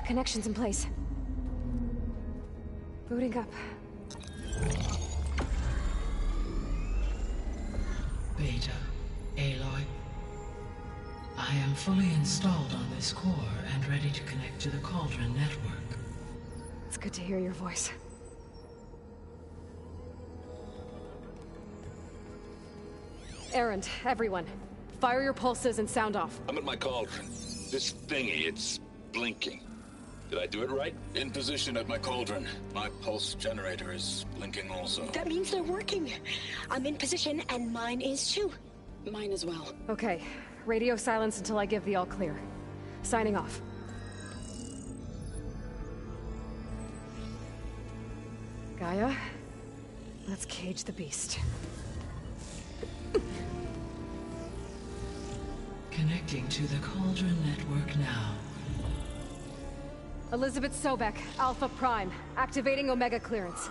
Connections in place. Booting up. Beta, Aloy. I am fully installed on this core and ready to connect to the Cauldron network. It's good to hear your voice. Errand, everyone. Fire your pulses and sound off. I'm at my Cauldron. This thingy, it's blinking. Did I do it right? In position at my Cauldron. My pulse generator is blinking also. That means they're working. I'm in position and mine is too. Mine as well. Okay. Radio silence until I give the all clear. Signing off. Gaia, let's cage the beast. Connecting to the Cauldron network now. Elizabeth Sobek, Alpha Prime, activating Omega clearance.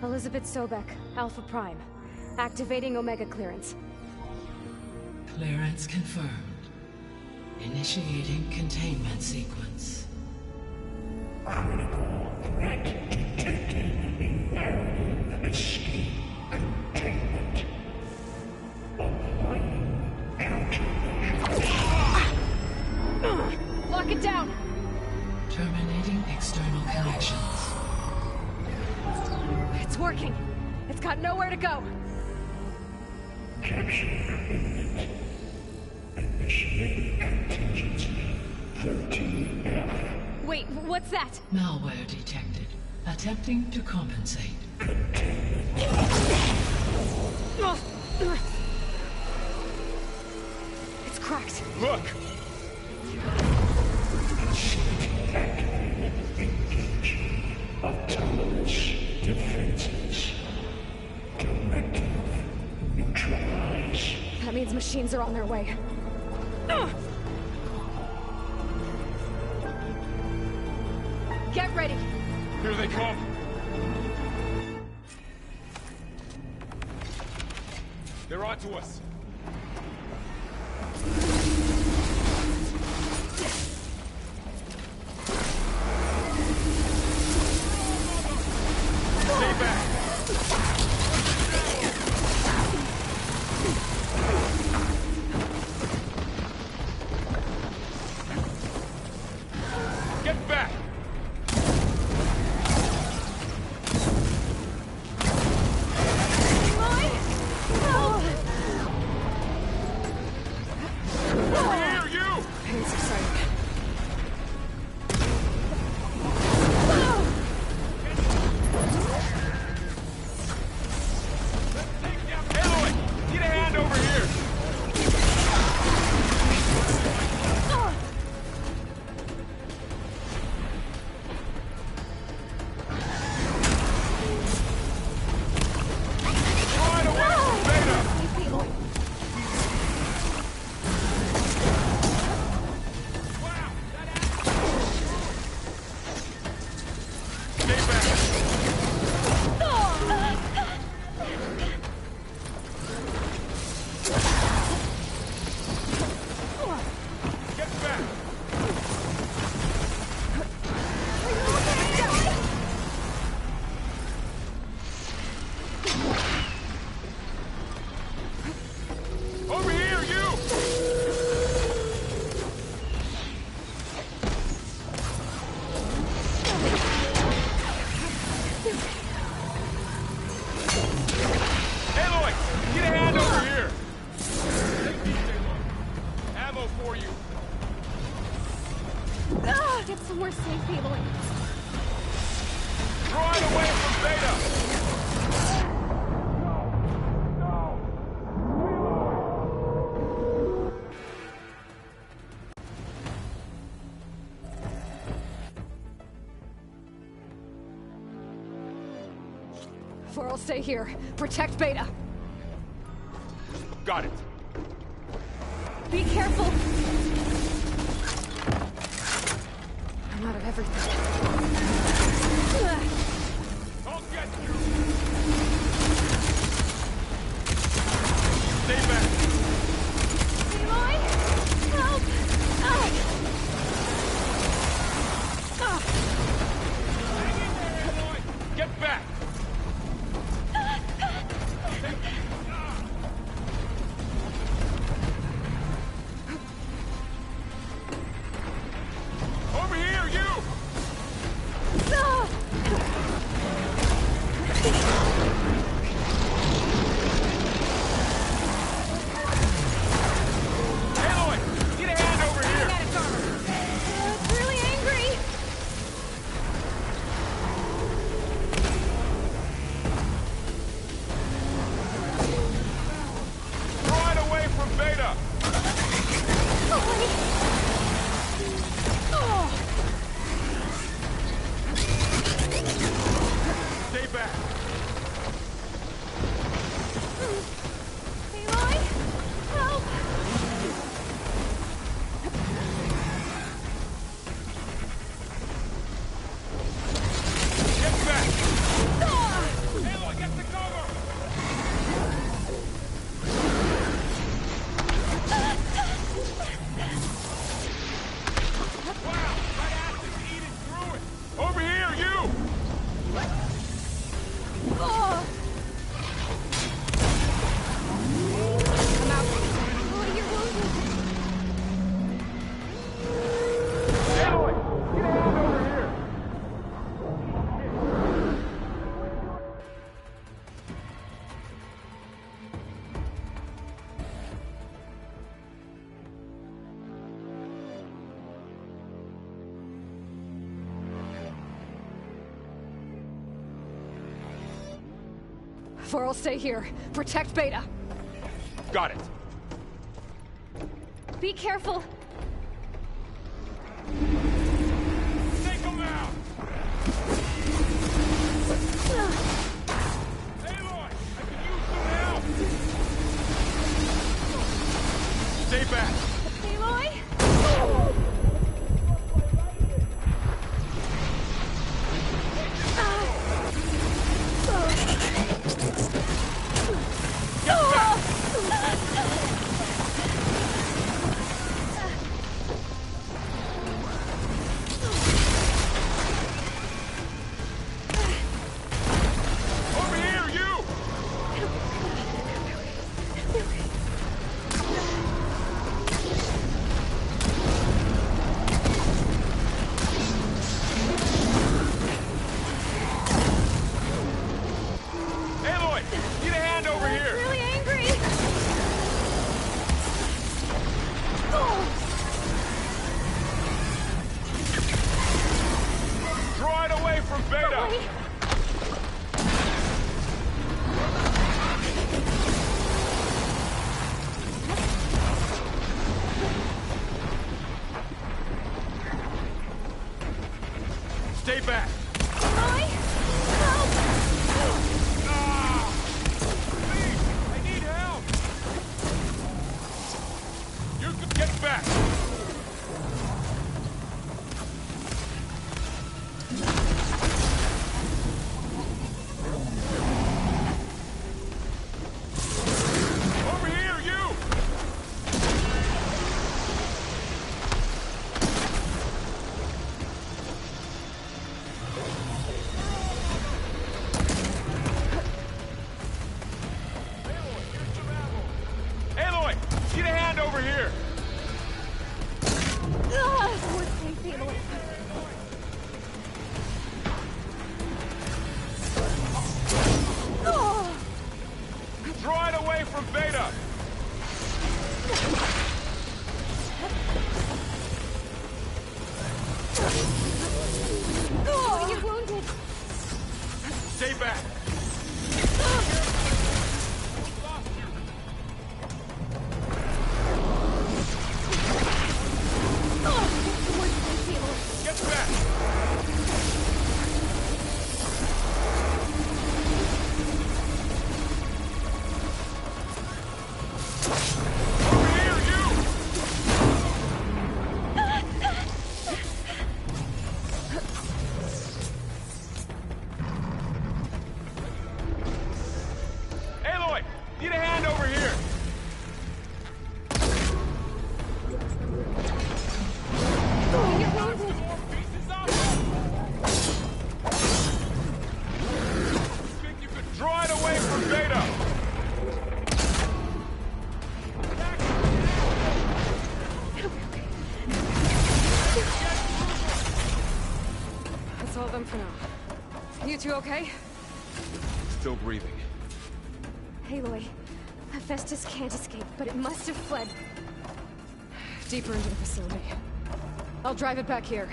Elizabeth Sobek, Alpha Prime, activating Omega clearance. Clearance confirmed. Initiating containment sequence. Critical threat detected in narrative escape containment. Applying countermeasures. Lock it down! Terminating external connections. It's working. It's got nowhere to go. Capture imminent. Initiating contingency 13F. Wait, what's that? Malware detected. Attempting to compensate. It's cracked. Look! Activated. Engaging autonomous defenses. Directive. Neutralize. That means machines are on their way. Get ready. Here they come! They're onto us! Stay back! Get back! Over here, you! Pain's exciting. Aloy! Get a hand over here! Right away from Beta! Wow! Stay back! Get back! Over here, you! Aloy, get a hand over here! Take these, Aloy. Ammo for you. Get somewhere safe, Aloy. Right away from Beta! I'll stay here. Protect Beta. Got it. Be careful! I'm out of everything. I'll get you! Stay back! Alpha, I'll stay here. Protect Beta. Got it. Be careful. Take him out! Aloy! I can use some help! Stay back! Aloy? Over here, you! Aloy! Need a hand over here! Really angry. Oh. Draw it away from Beta! Wait. Stay back! Aloy? Help! Ah! Please! I need help! You can get back! Over here, you! Aloy, need a hand over here! Worst case, Aloy. Oh. Draw it away from Beta! Oh. You're wounded. Stay back! Worst case, Aloy. Get back! Over here, you! Aloy, need a hand over here! Oh, you're wounded. More pieces up! Think you could draw it away from Beta! That's all of them for now. You two okay? Still breathing. Aloy, Hephaestus can't escape, but it must have fled deeper into the facility. I'll drive it back here.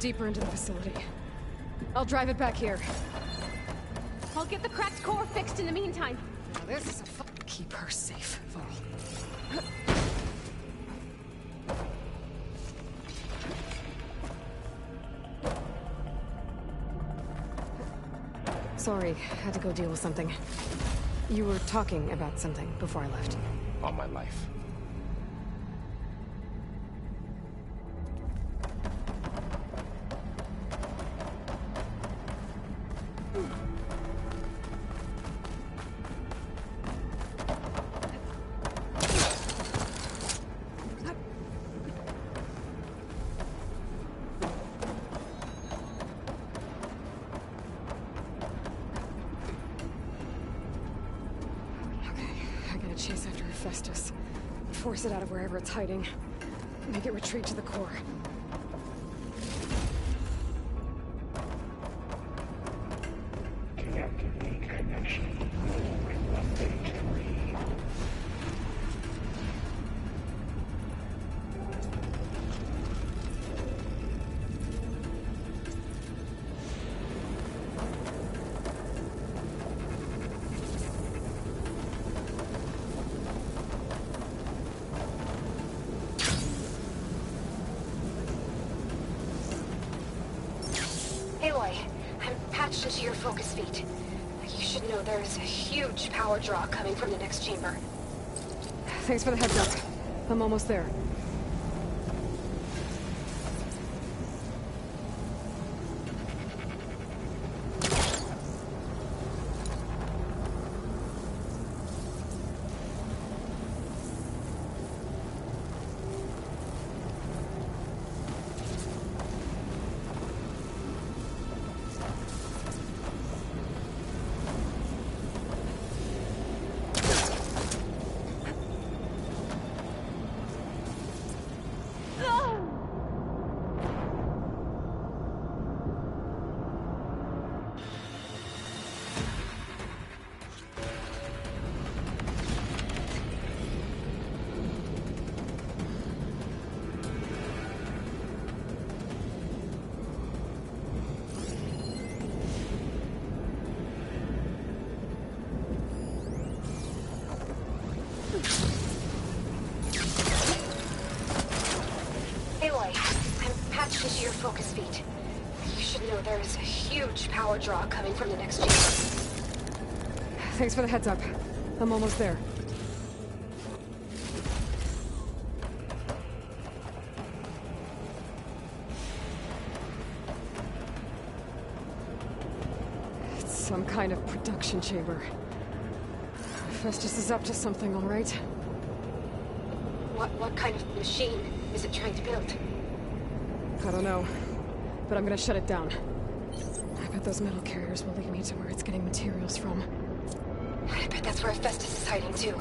deeper into the facility. I'll drive it back here. I'll get the cracked core fixed in the meantime. Now this is a keep her safe, Vol. Sorry, had to go deal with something. You were talking about something before I left. On my life. Chase after Hephaestus. Force it out of wherever it's hiding. Make it retreat to the core. Deactivate connection with update 3. Aloy, I'm patched into your focus feed. You should know there's a huge power draw coming from the next chamber. Thanks for the heads up. I'm almost there. Into your focus feed. You should know there's a huge power draw coming from the next chamber. Thanks for the heads up. I'm almost there. It's some kind of production chamber. Hephaestus is up to something, all right? What kind of machine is it trying to build? I don't know, but I'm gonna shut it down. I bet those metal carriers will lead me to where it's getting materials from. I bet that's where Hephaestus is hiding too.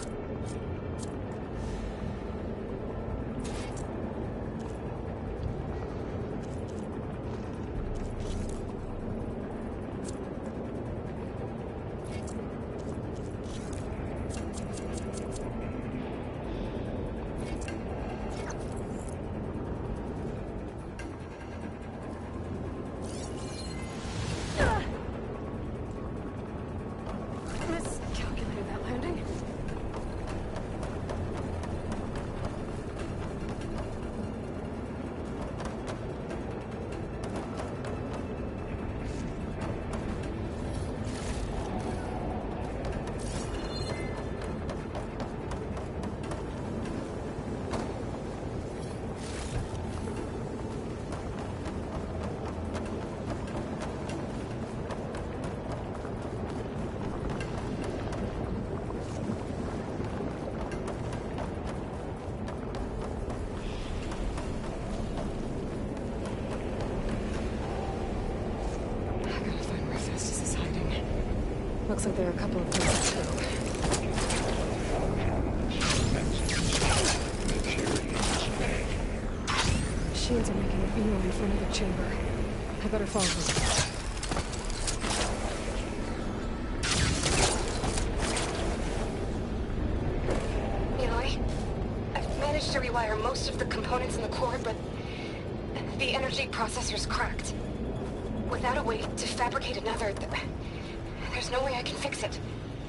Miscalculated that landing. Looks like there are a couple of places to go. Machines are making a beeline for another chamber. I better follow them. Aloy, I've managed to rewire most of the components in the core, but The energy processor's cracked. Without a way to fabricate another, there's no way I can fix it.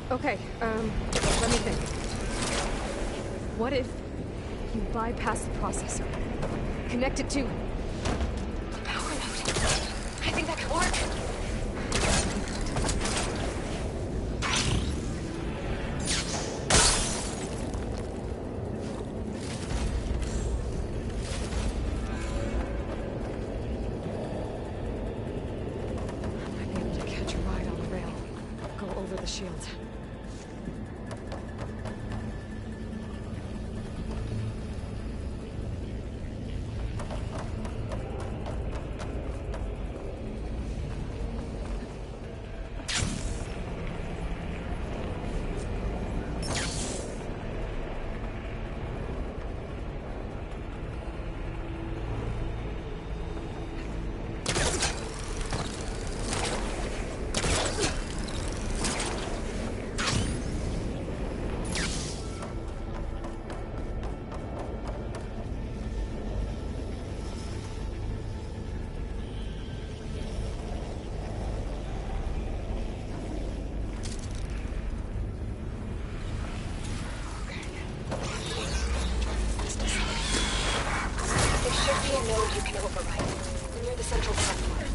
Okay, let me think. What if you bypass the processor? Connect it to... Power node. I think that could work. Might be able to catch a ride on the rail. Go over the shield. You can override near the central platform.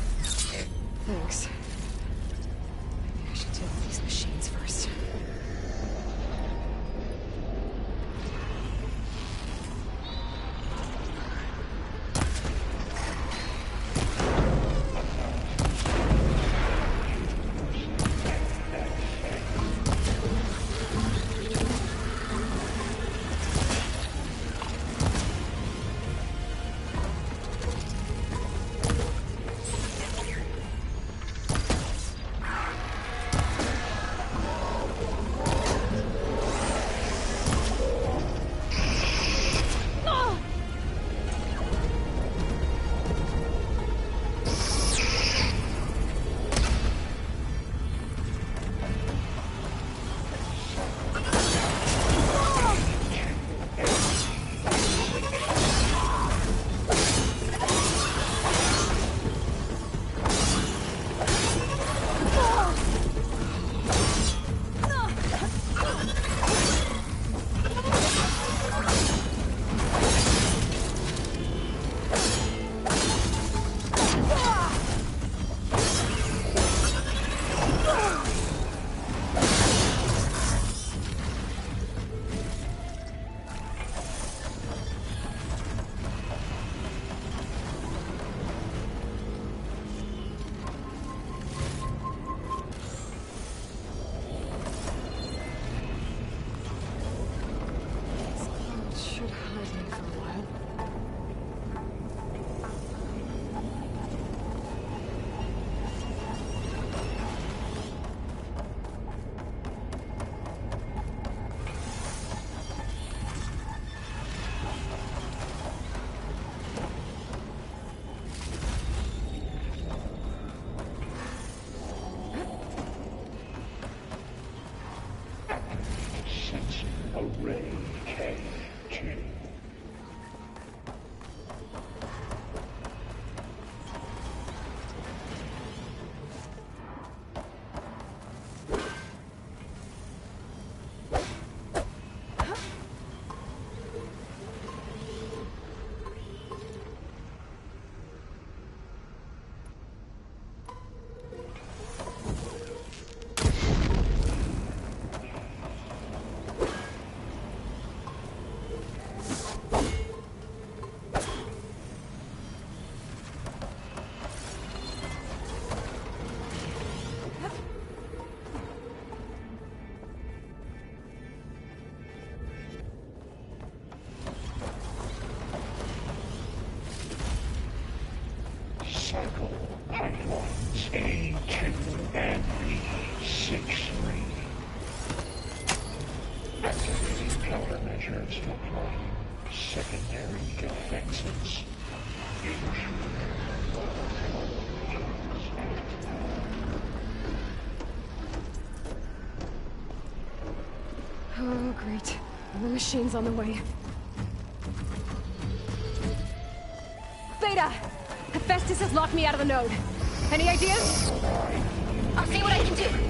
Thanks. Maybe I should deal with these machines first. Array K2. Cycle icons A2 and B63. Activating countermeasures deploying secondary defenses. Oh, great. The machine's on the way. Beta! Hephaestus has locked me out of the node. Any ideas? I'll see what I can do.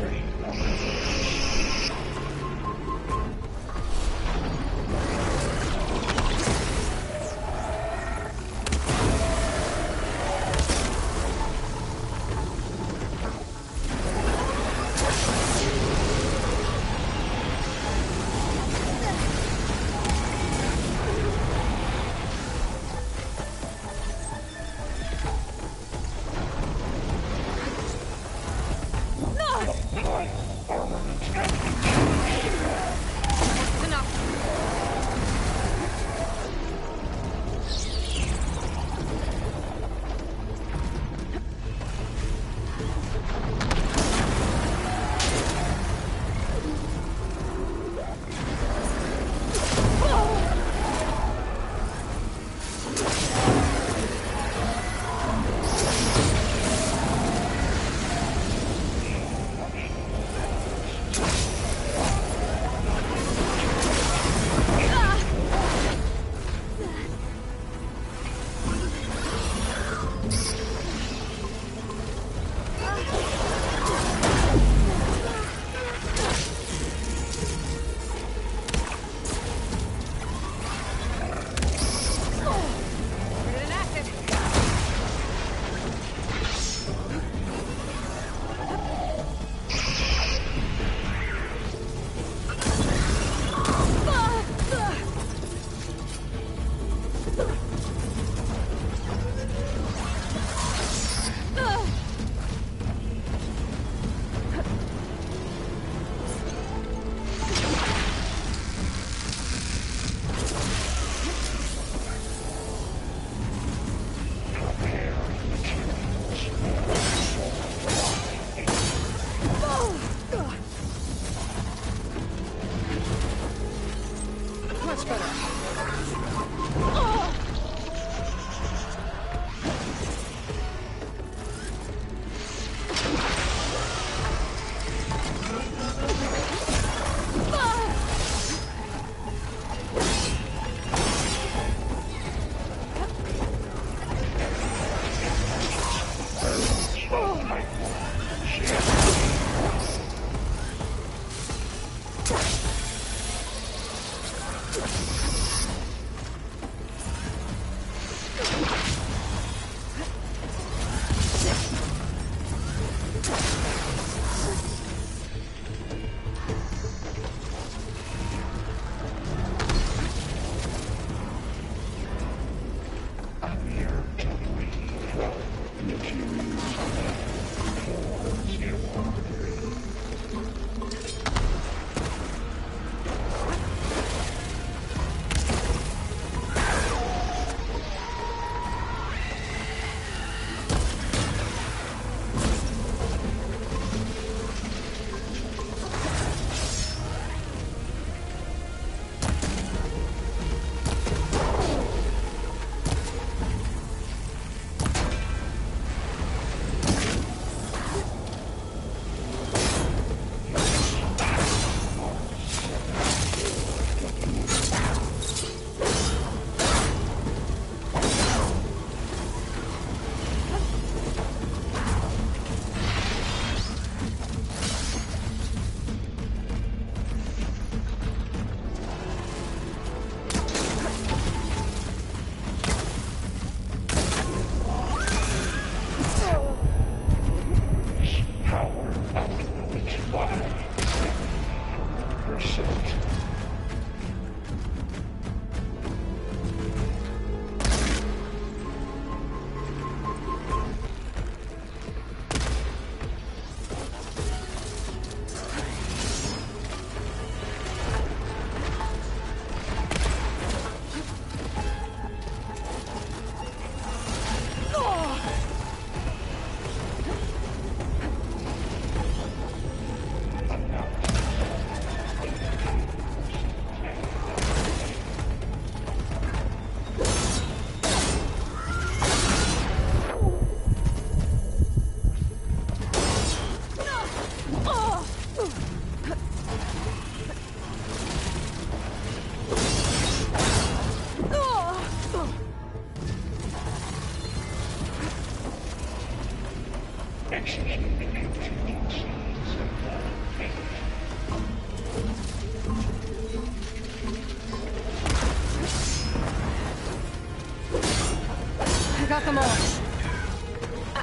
them all.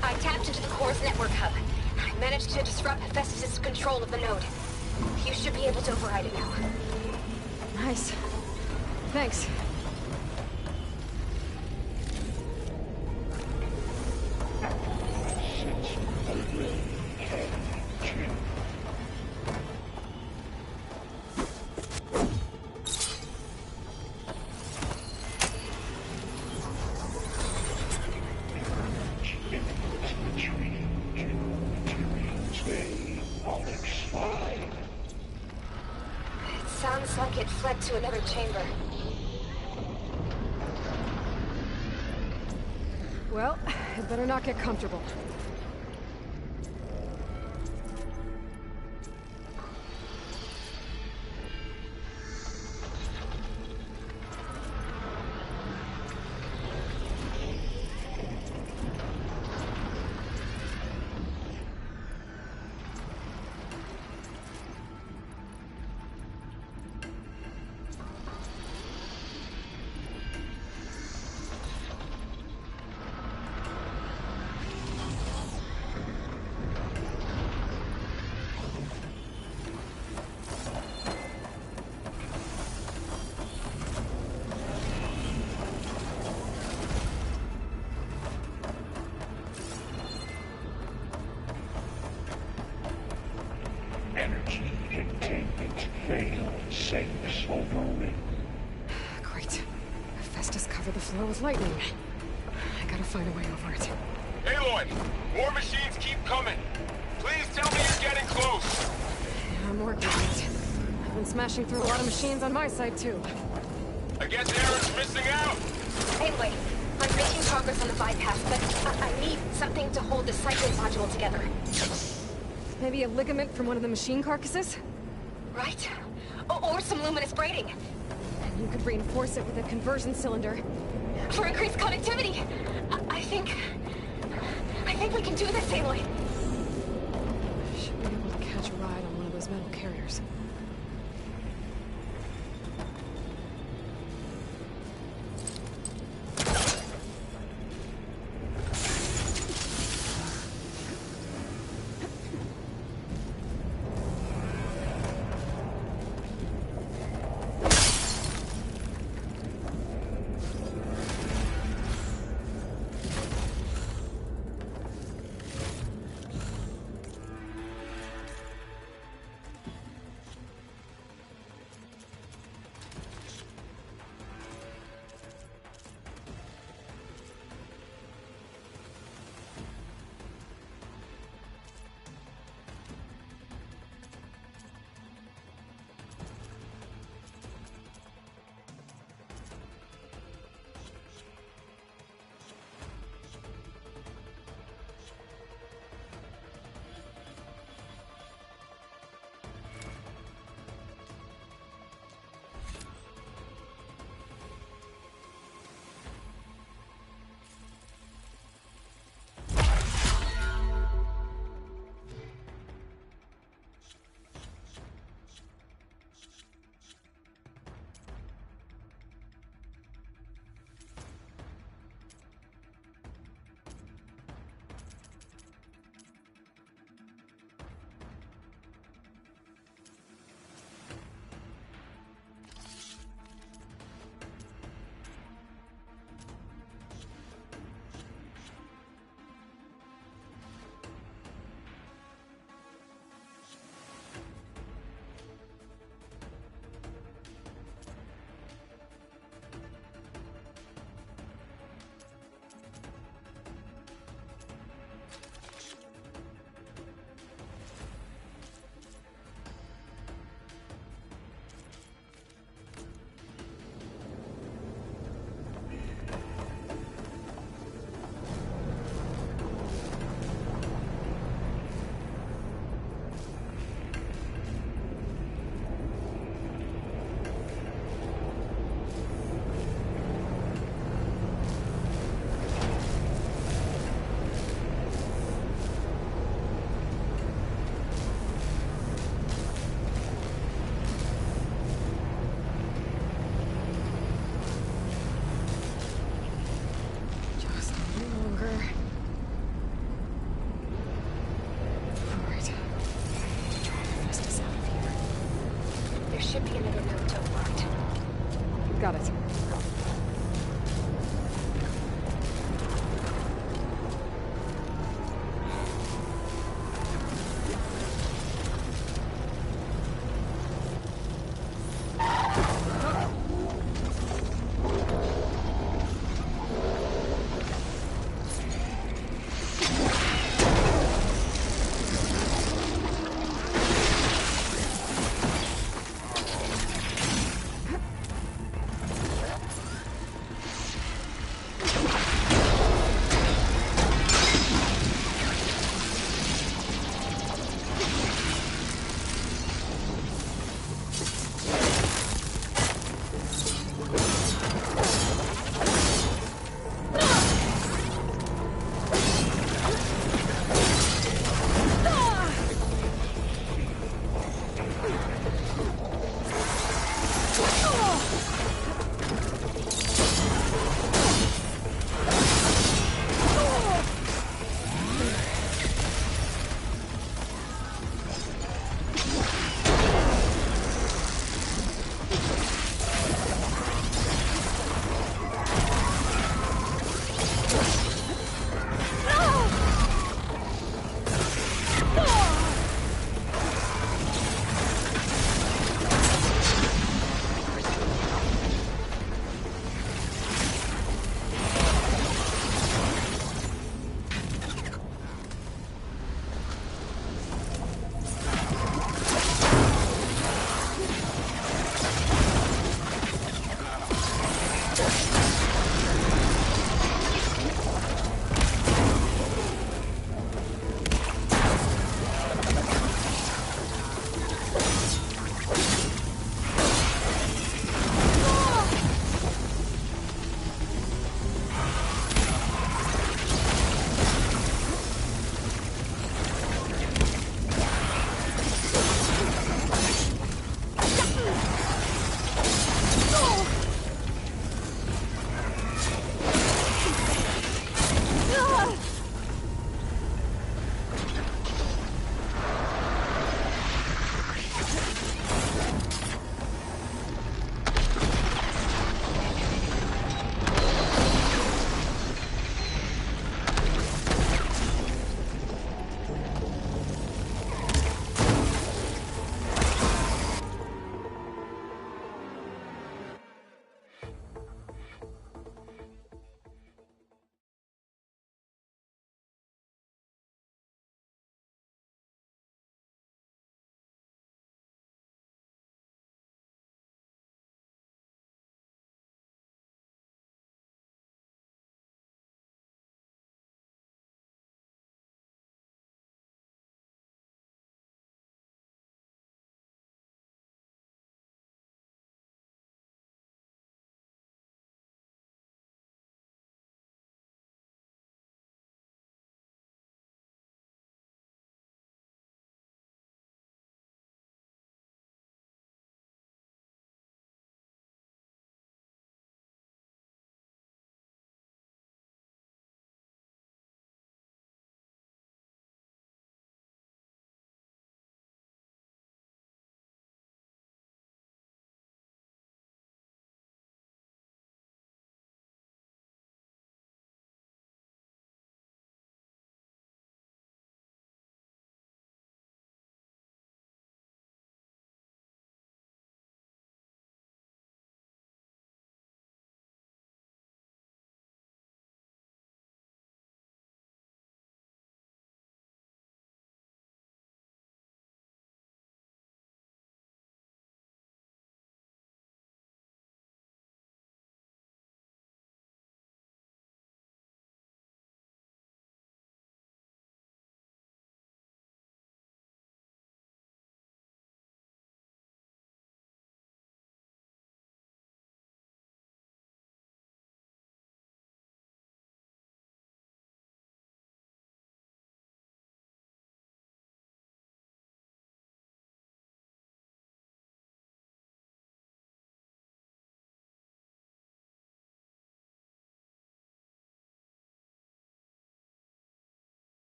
I tapped into the core's network hub. I managed to disrupt Hephaestus' control of the node. You should be able to override it now. Nice. Thanks. Sounds like it fled to another chamber. Well, I'd better not get comfortable. Energy containment failed. Saves overwritten. Great. Hephaestus covered the floor with lightning. I gotta find a way over it. Aloy, more machines keep coming. Please tell me you're getting close. Yeah, I'm working on it. I've been smashing through a lot of machines on my side, too. I guess Aaron's missing out. Anyway, I'm making progress on the bypass, but I need something to hold the cycling module together. Maybe a ligament from one of the machine carcasses? Right? Or some luminous braiding. And you could reinforce it with a conversion cylinder. For increased connectivity. I think we can do this, Aloy. Should be able to catch a ride on one of those metal carriers. should be another node to override. Got it.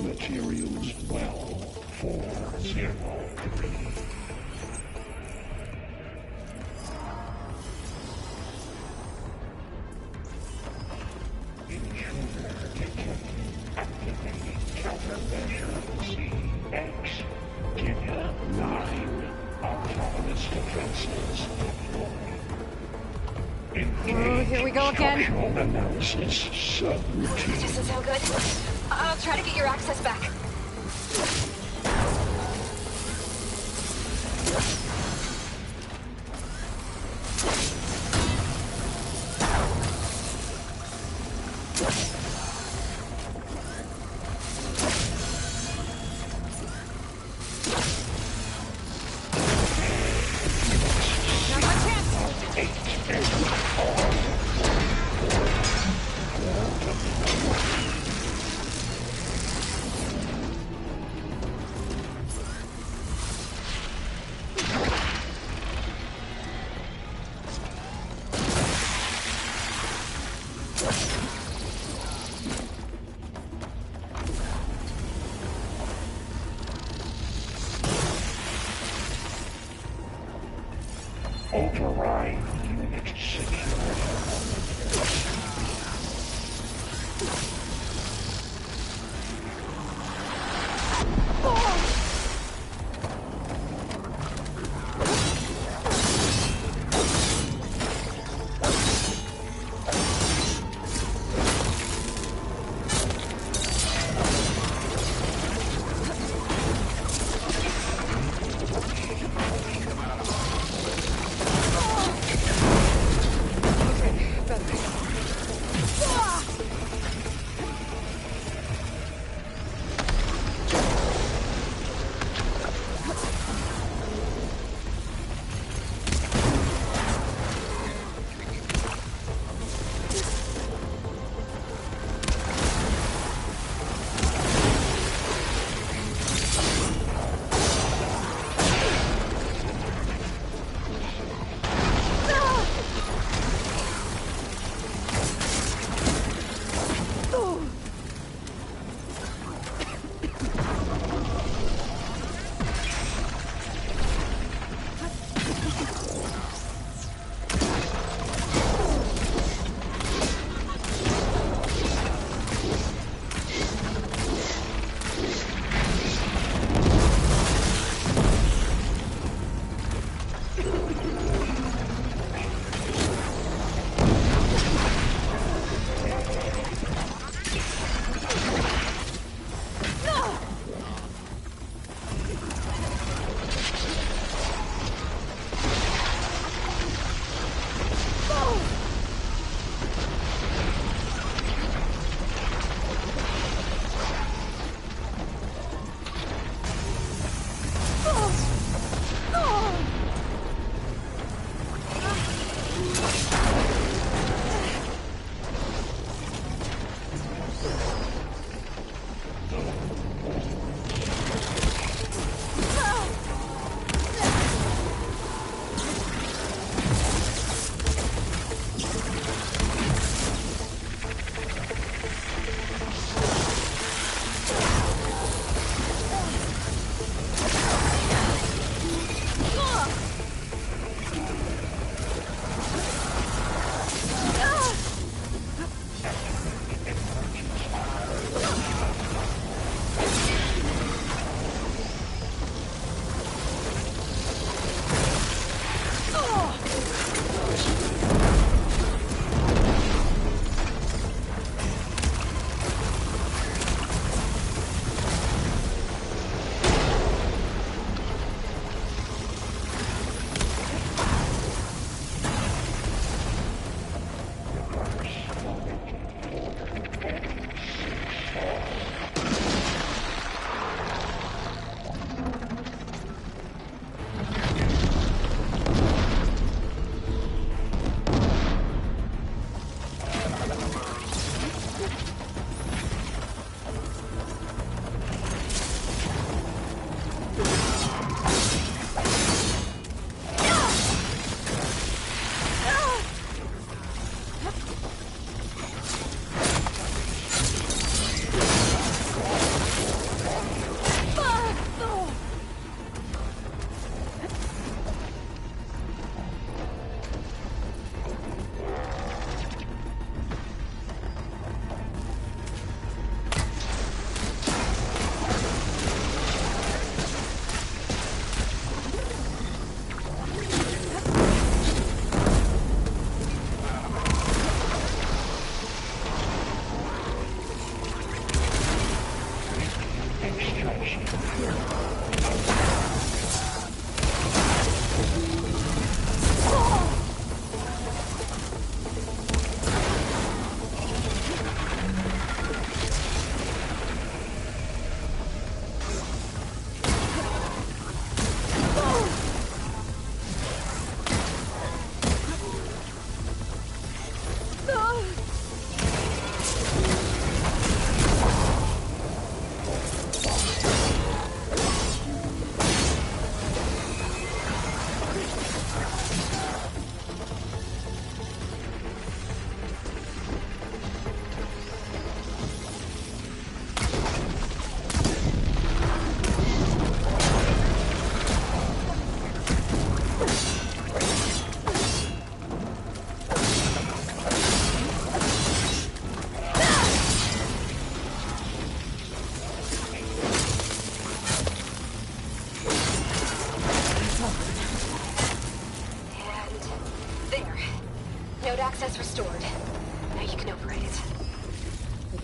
Materials well for 0-3. Intruder detected. Activating countermeasure CX. Kenya 9. Autonomous defenses deployed. Oh, here we go again. Structural analysis subroutine. Doesn't sound good. I'll try to get your access back. Override unit security.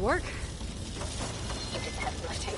work? You did the heavy lifting.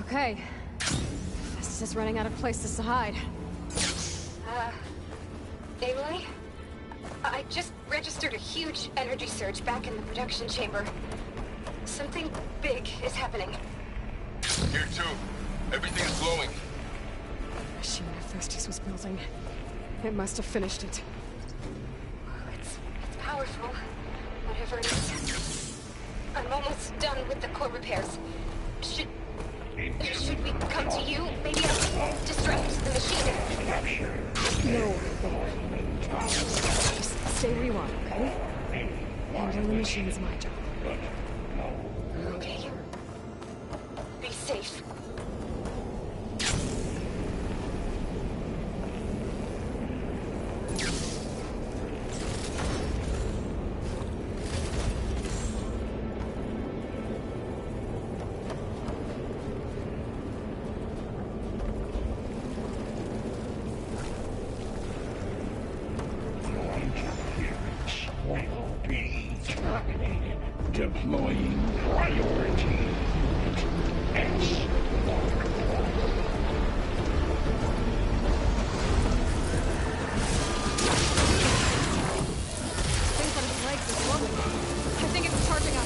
Okay. This is running out of places to hide. Aloy? I just registered a huge energy surge back in the production chamber. Something big is happening. Here too. Everything's glowing. The machine Hephaestus was building. It must have finished it. It's powerful, whatever it is. I'm almost done with the core repairs. Should we come to you? Maybe I'll distract the machine. No. Just stay where you are, okay? Handling the machine is my job. Okay. Be safe. Deploying priority. X. Things on his legs is glowing. I think it's charging up.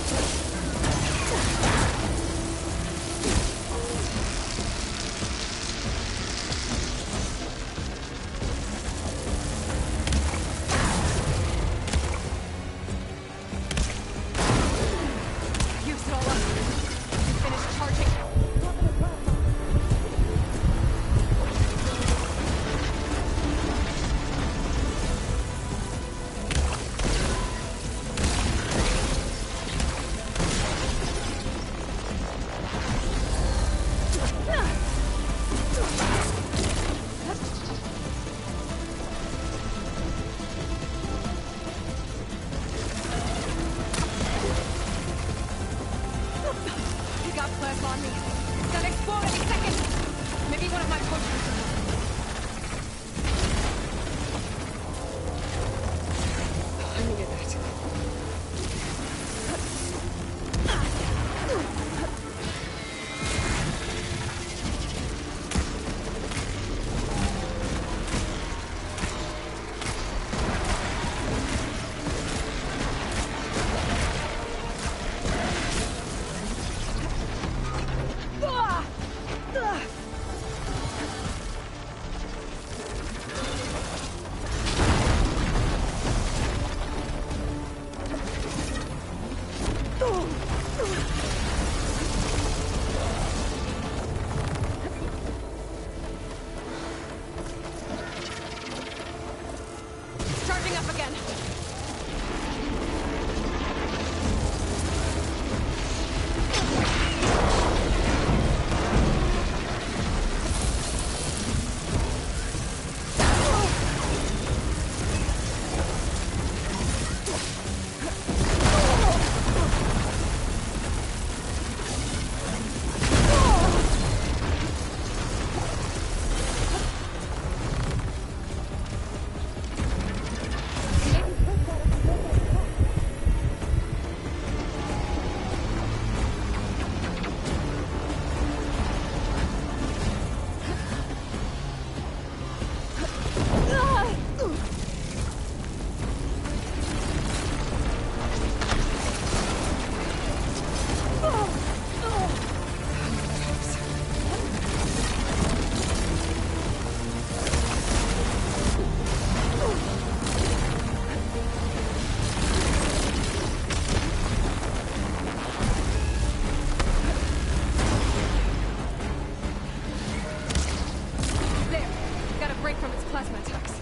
Use it all up. Finish charging. He got plasma on me. It's gonna explode any second. Maybe one of my potions. I needed that. Charging up again. plasma attacks.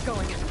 keep going.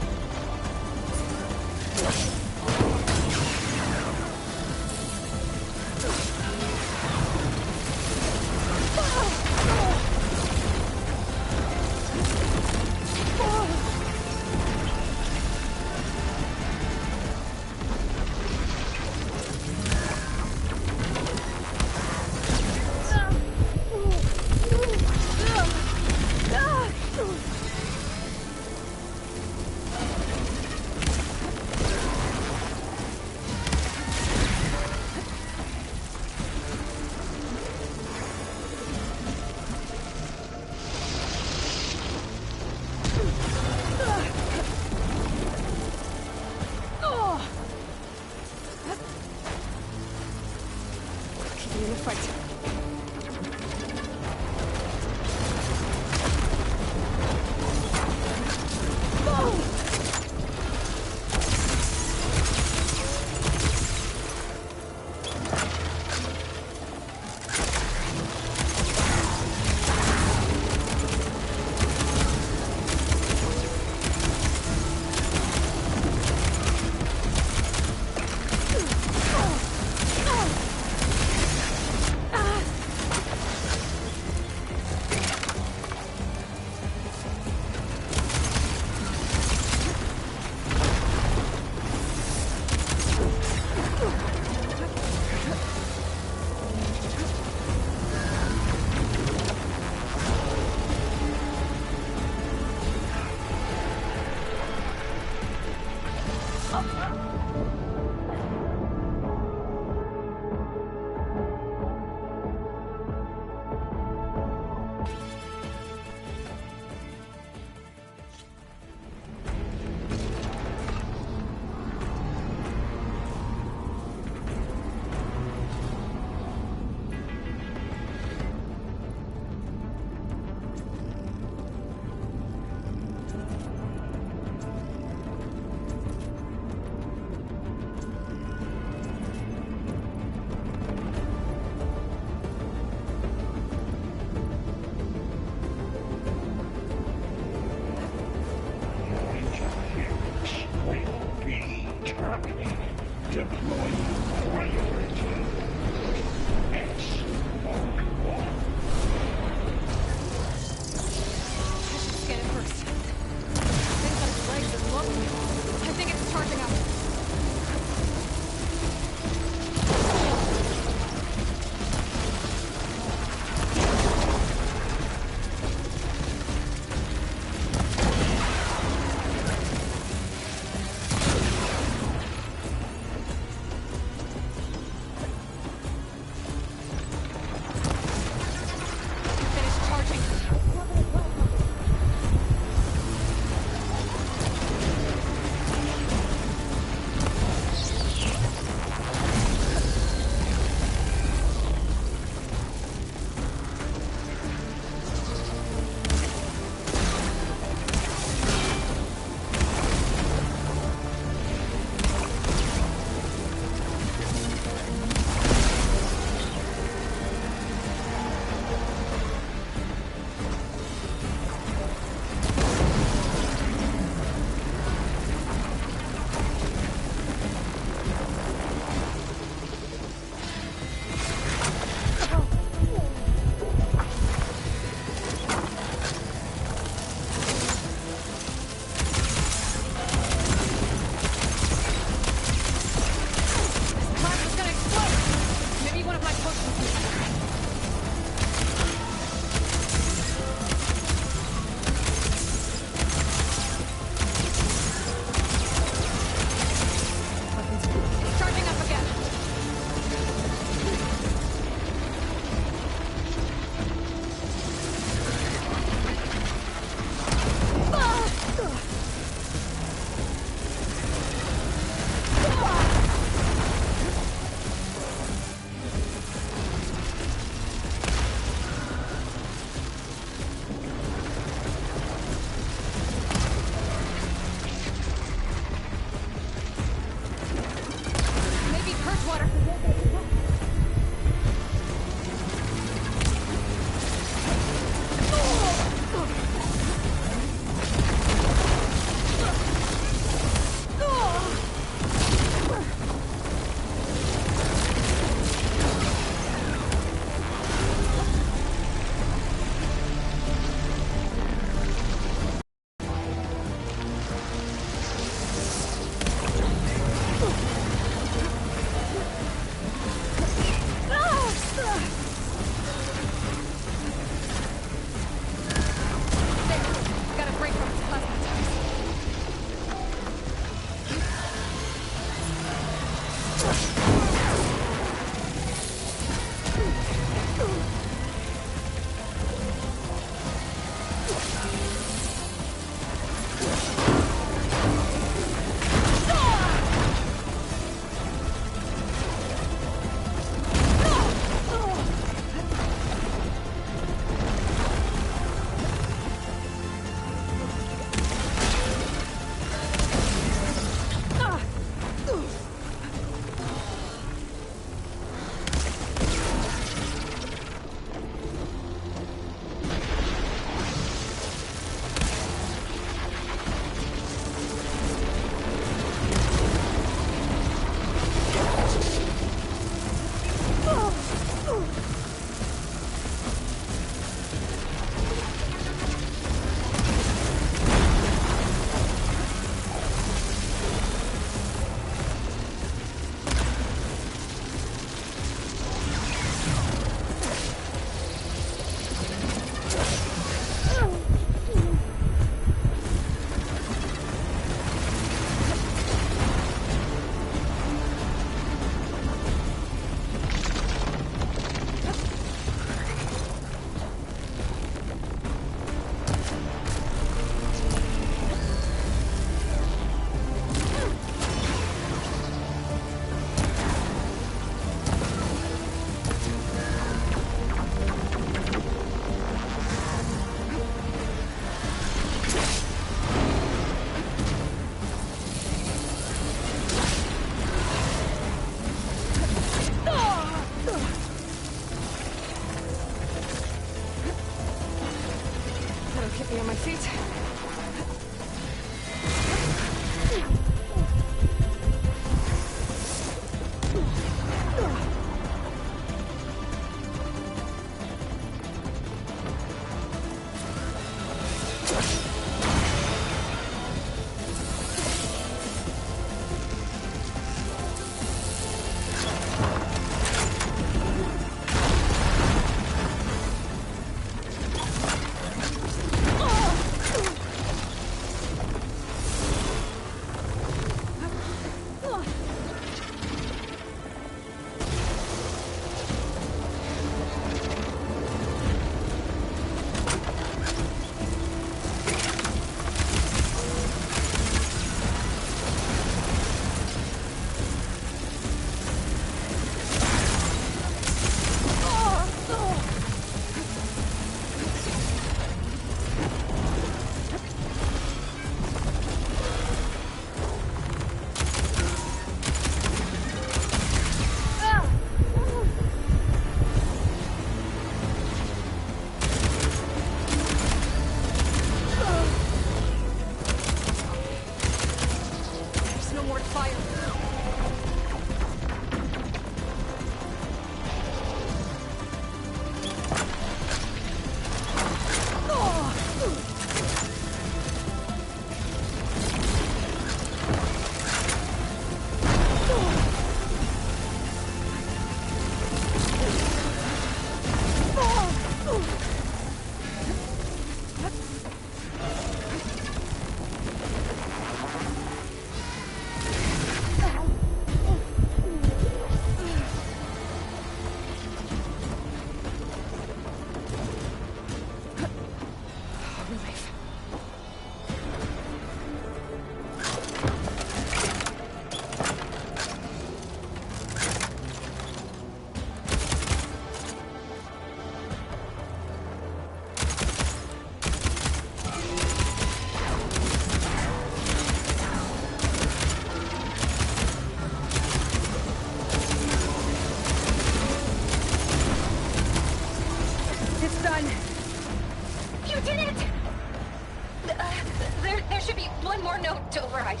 should be one more node to override.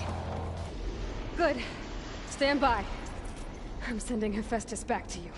Good. Stand by. I'm sending Hephaestus back to you.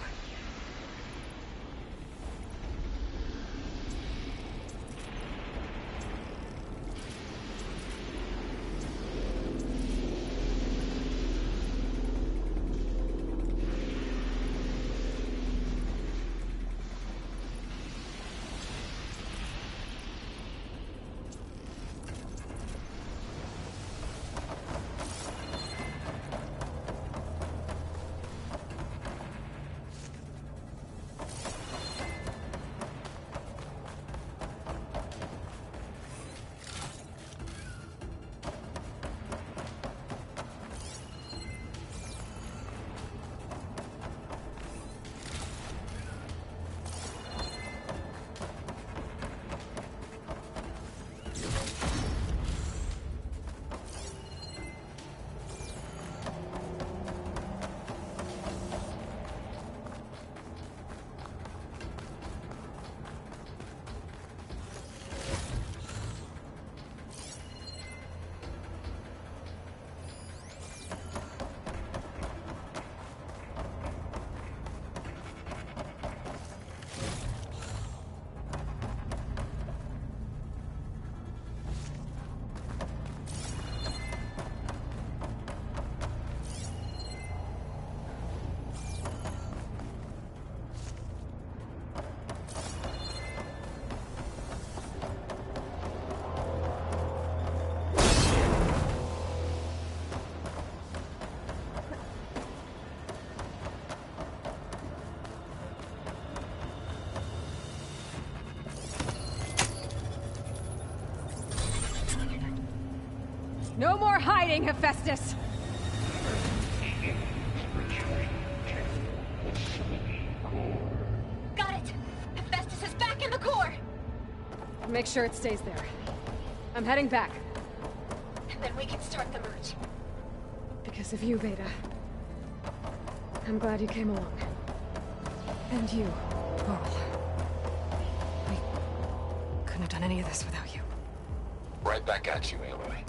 No more hiding, Hephaestus! Got it! Hephaestus is back in the core! Make sure it stays there. I'm heading back. And then we can start the merge. Because of you, Beta. I'm glad you came along. And you, Laurel. We couldn't have done any of this without you. Right back at you, Aloy.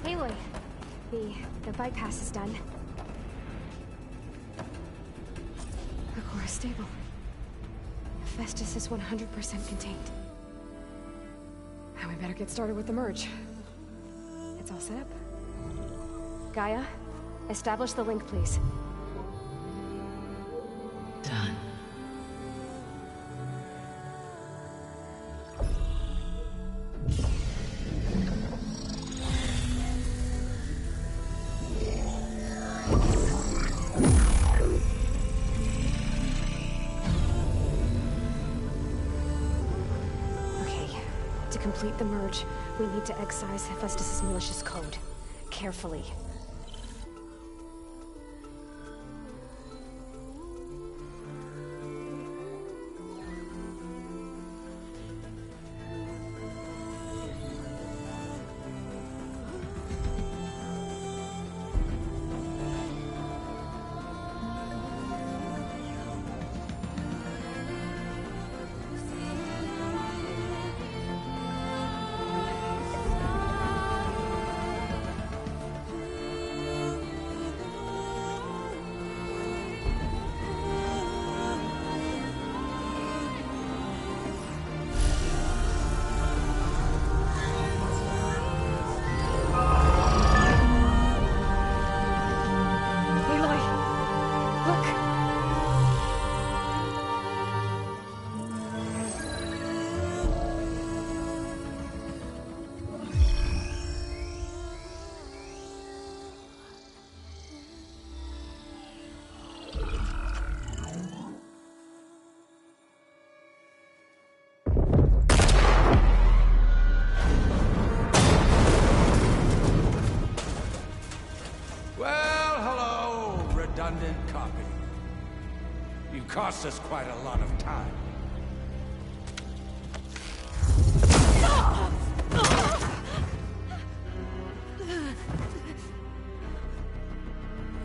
Aloy, the bypass is done. The core is stable. Hephaestus is 100% contained. And we better get started with the merge. It's all set up. Gaia, establish the link, please. Done. To complete the merge, we need to excise Hephaestus' malicious code. Carefully. cost us quite a lot of time.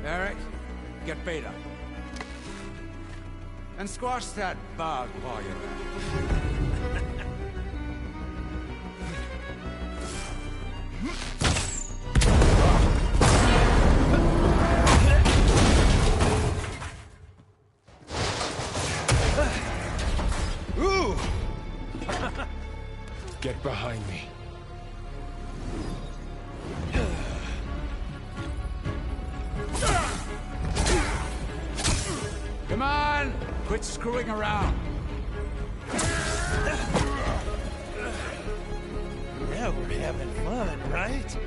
Eric, get Beta. And squash that bug while you're at it. Ooh! Get behind me. Come on! Quit screwing around. Yeah, we're having fun, right?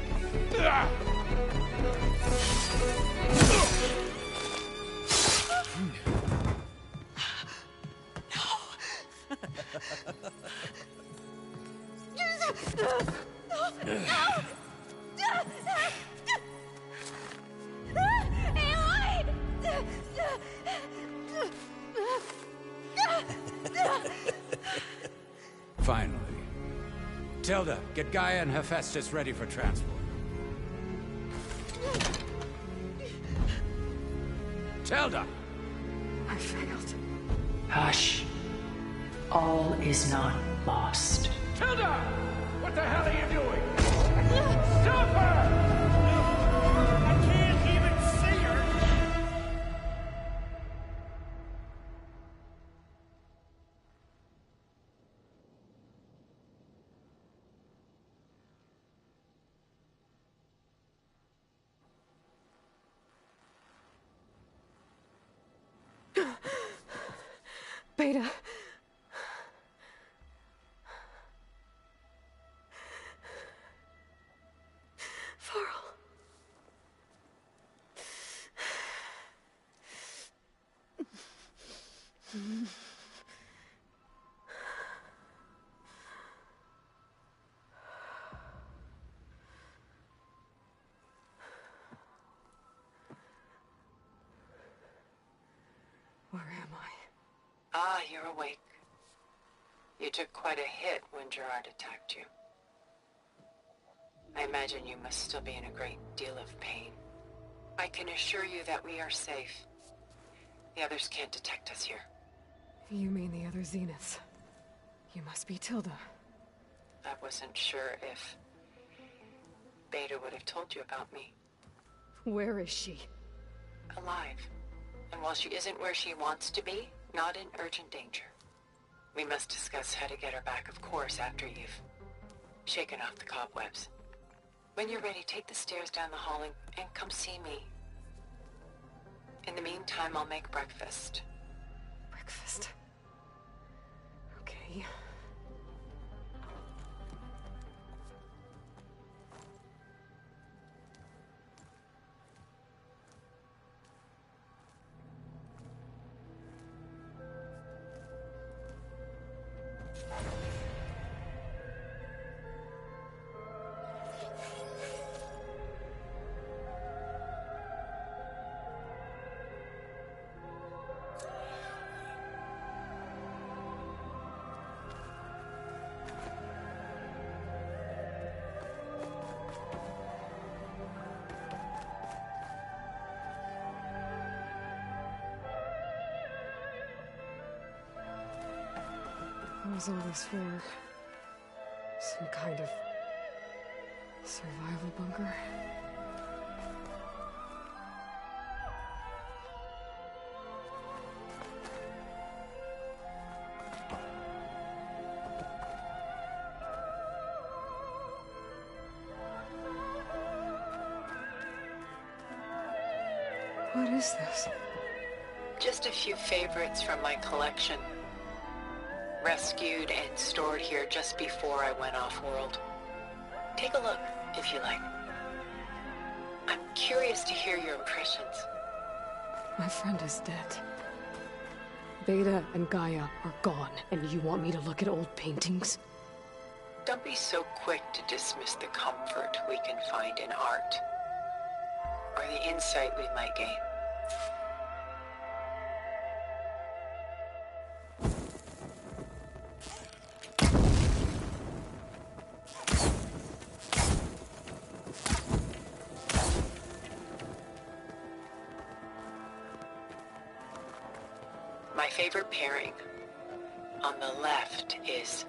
Finally. Tilda, get Gaia and Hephaestus ready for transport. Tilda! I failed. Hush. All is not lost. Tilda! What the hell are you doing? Stop her! I can't even see her! Beta. Varl. Where am I? Ah, you're awake. You took quite a hit when Gerard attacked you. I imagine you must still be in a great deal of pain. I can assure you that we are safe. The others can't detect us here. You mean the other Zeniths? You must be Tilda. I wasn't sure if Beta would have told you about me. Where is she? Alive. And while she isn't where she wants to be, not in urgent danger. We must discuss how to get her back, of course, after you've shaken off the cobwebs. When you're ready, take the stairs down the hall and come see me. In the meantime, I'll make breakfast. Breakfast. Okay. What was all this for? Some kind of survival bunker? What is this? Just a few favorites from my collection. Rescued and stored here just before I went off-world. Take a look, if you like. I'm curious to hear your impressions. My friend is dead. Beta and Gaia are gone, and you want me to look at old paintings? Don't be so quick to dismiss the comfort we can find in art, or the insight we might gain. My favorite pairing. On the left is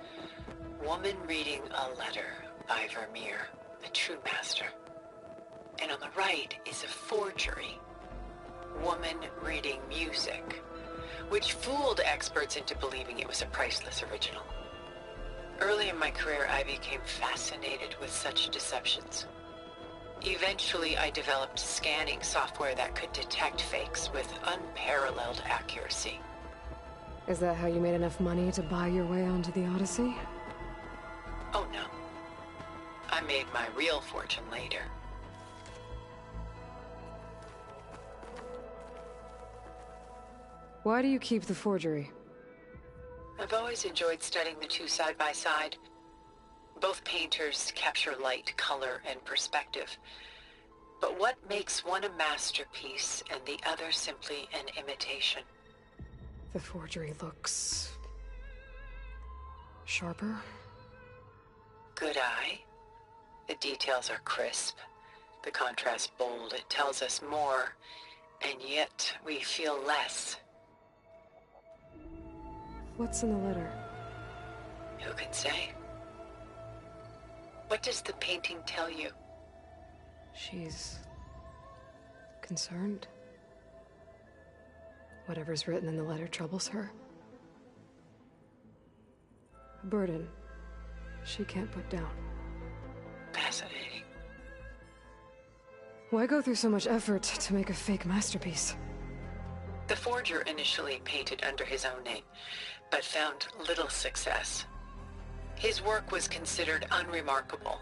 Woman Reading a Letter by Vermeer, a true master. And on the right is a forgery, Woman Reading Music, which fooled experts into believing it was a priceless original. Early in my career, I became fascinated with such deceptions. Eventually, I developed scanning software that could detect fakes with unparalleled accuracy. Is that how you made enough money to buy your way onto the Odyssey? Oh no. I made my real fortune later. Why do you keep the forgery? I've always enjoyed studying the two side by side. Both painters capture light, color, and perspective. But what makes one a masterpiece and the other simply an imitation? The forgery looks... sharper? Good eye. The details are crisp. The contrast bold. It tells us more, and yet we feel less. What's in the letter? Who can say? What does the painting tell you? She's... concerned. Whatever's written in the letter troubles her. A burden she can't put down. Fascinating. Why go through so much effort to make a fake masterpiece? The forger initially painted under his own name, but found little success. His work was considered unremarkable.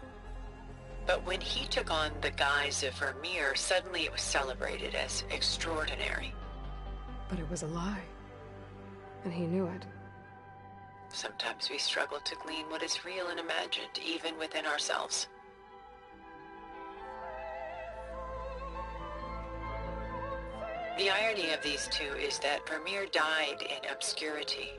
But when he took on the guise of Vermeer, suddenly it was celebrated as extraordinary. But it was a lie. And he knew it. Sometimes we struggle to glean what is real and imagined, even within ourselves. The irony of these two is that Vermeer died in obscurity.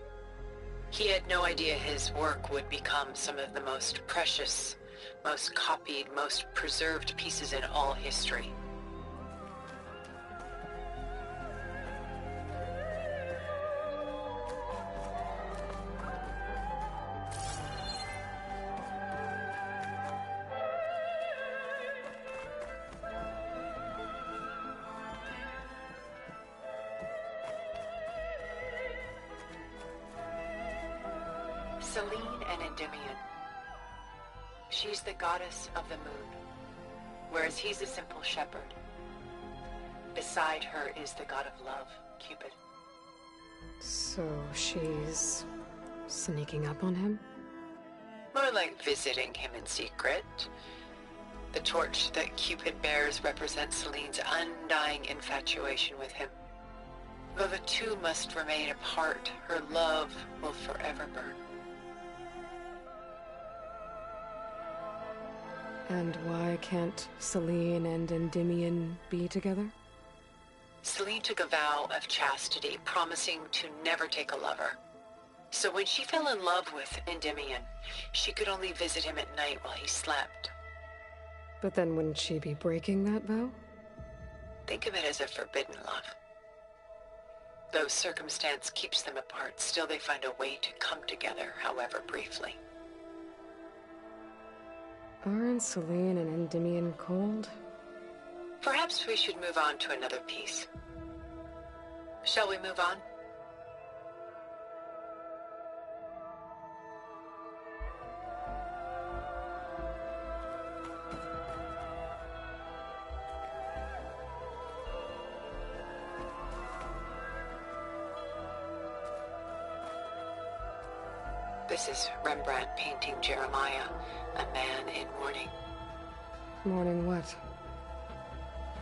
He had no idea his work would become some of the most precious, most copied, most preserved pieces in all history. Selene and Endymion. She's the goddess of the moon, whereas he's a simple shepherd. Beside her is the god of love, Cupid. So she's... sneaking up on him? More like visiting him in secret. The torch that Cupid bears represents Selene's undying infatuation with him. Though the two must remain apart, her love will forever burn. And why can't Selene and Endymion be together? Selene took a vow of chastity, promising to never take a lover. So when she fell in love with Endymion, she could only visit him at night while he slept. But then wouldn't she be breaking that vow? Think of it as a forbidden love. Though circumstance keeps them apart, still they find a way to come together, however briefly. Aren't Selene and Endymion cold? Perhaps we should move on to another piece. Shall we move on? This is Rembrandt painting Jeremiah, a man in mourning. Mourning what?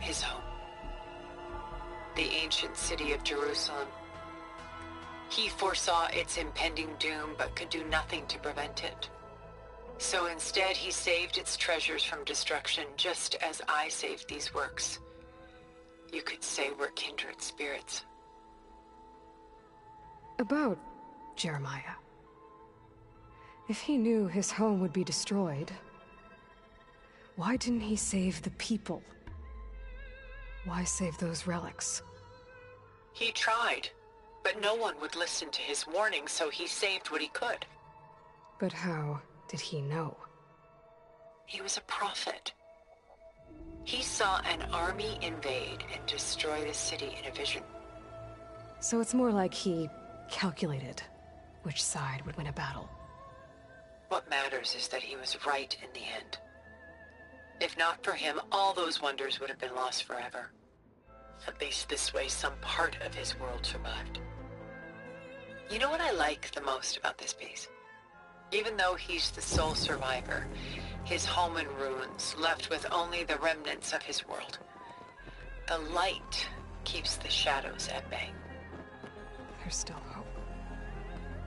His home. The ancient city of Jerusalem. He foresaw its impending doom, but could do nothing to prevent it. So instead, he saved its treasures from destruction, just as I saved these works. You could say we're kindred spirits. About Jeremiah. If he knew his home would be destroyed, why didn't he save the people? Why save those relics? He tried, But no one would listen to his warning, so he saved what he could. But how did he know? He was a prophet. He saw an army invade and destroy the city in a vision. So it's more like he calculated which side would win a battle. What matters is that he was right in the end. If not for him, all those wonders would have been lost forever. At least this way, some part of his world survived. You know what I like the most about this piece? Even though he's the sole survivor, his home in ruins, left with only the remnants of his world. The light keeps the shadows at bay. There's still hope.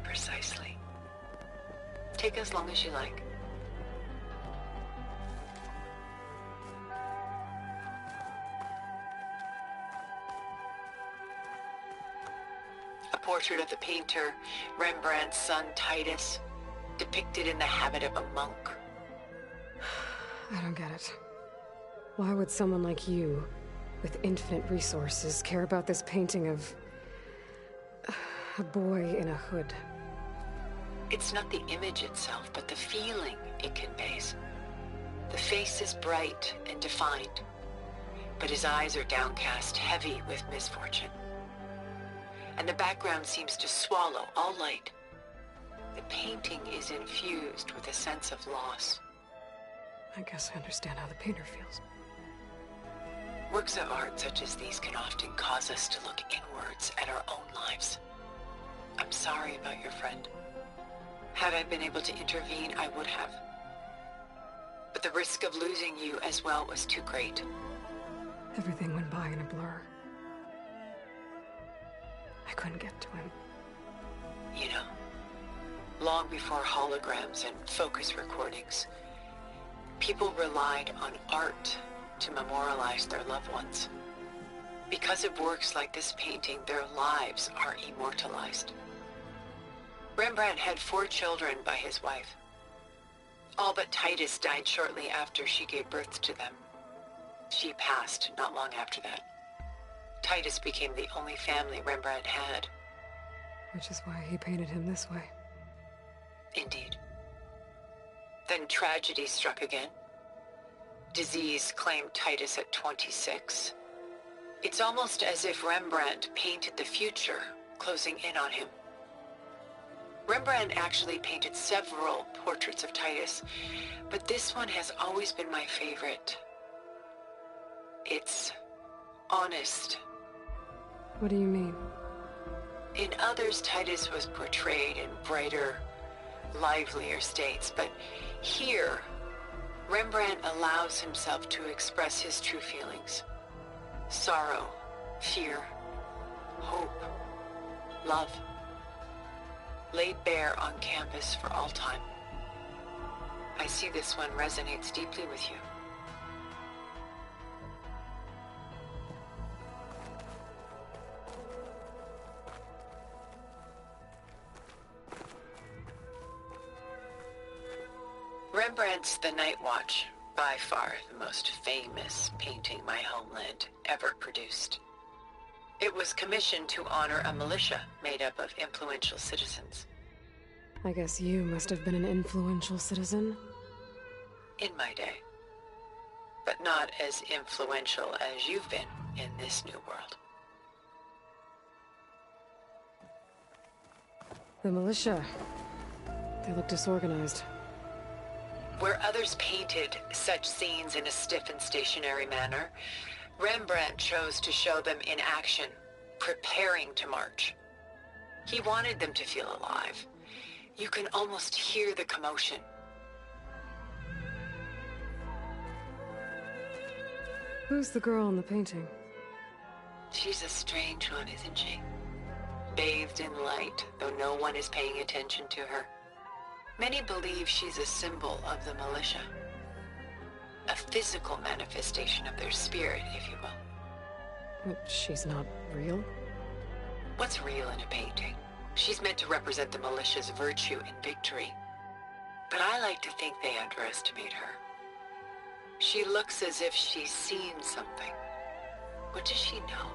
Precisely. Take as long as you like. A portrait of the painter, Rembrandt's son Titus, depicted in the habit of a monk. I don't get it. Why would someone like you, with infinite resources, care about this painting of a boy in a hood? It's not the image itself, but the feeling it conveys. The face is bright and defined, but his eyes are downcast, heavy with misfortune. And the background seems to swallow all light. The painting is infused with a sense of loss. I guess I understand how the painter feels. Works of art such as these can often cause us to look inwards at our own lives. I'm sorry about your friend. Had I been able to intervene, I would have. But the risk of losing you as well was too great. Everything went by in a blur. I couldn't get to him. You know, long before holograms and focus recordings, people relied on art to memorialize their loved ones. Because of works like this painting, their lives are immortalized. Rembrandt had 4 children by his wife. All but Titus died shortly after she gave birth to them. She passed not long after that. Titus became the only family Rembrandt had. Which is why he painted him this way. Indeed. Then tragedy struck again. Disease claimed Titus at 26. It's almost as if Rembrandt painted the future, closing in on him. Rembrandt actually painted several portraits of Titus, but this one has always been my favorite. It's honest. What do you mean? In others, Titus was portrayed in brighter, livelier states, but here, Rembrandt allows himself to express his true feelings. Sorrow, fear, hope, love, laid bare on canvas for all time. I see this one resonates deeply with you. Rembrandt's The Night Watch, by far the most famous painting my homeland ever produced. It was commissioned to honor a militia made up of influential citizens. I guess you must have been an influential citizen. In my day. But not as influential as you've been in this new world. The militia. They look disorganized. Where others painted such scenes in a stiff and stationary manner, Rembrandt chose to show them in action, preparing to march. He wanted them to feel alive. You can almost hear the commotion. Who's the girl in the painting? She's a strange one, isn't she? Bathed in light, though no one is paying attention to her. Many believe she's a symbol of the militia. A physical manifestation of their spirit, if you will. But she's not real? What's real in a painting? She's meant to represent the militia's virtue and victory. But I like to think they underestimate her. She looks as if she's seen something. What does she know?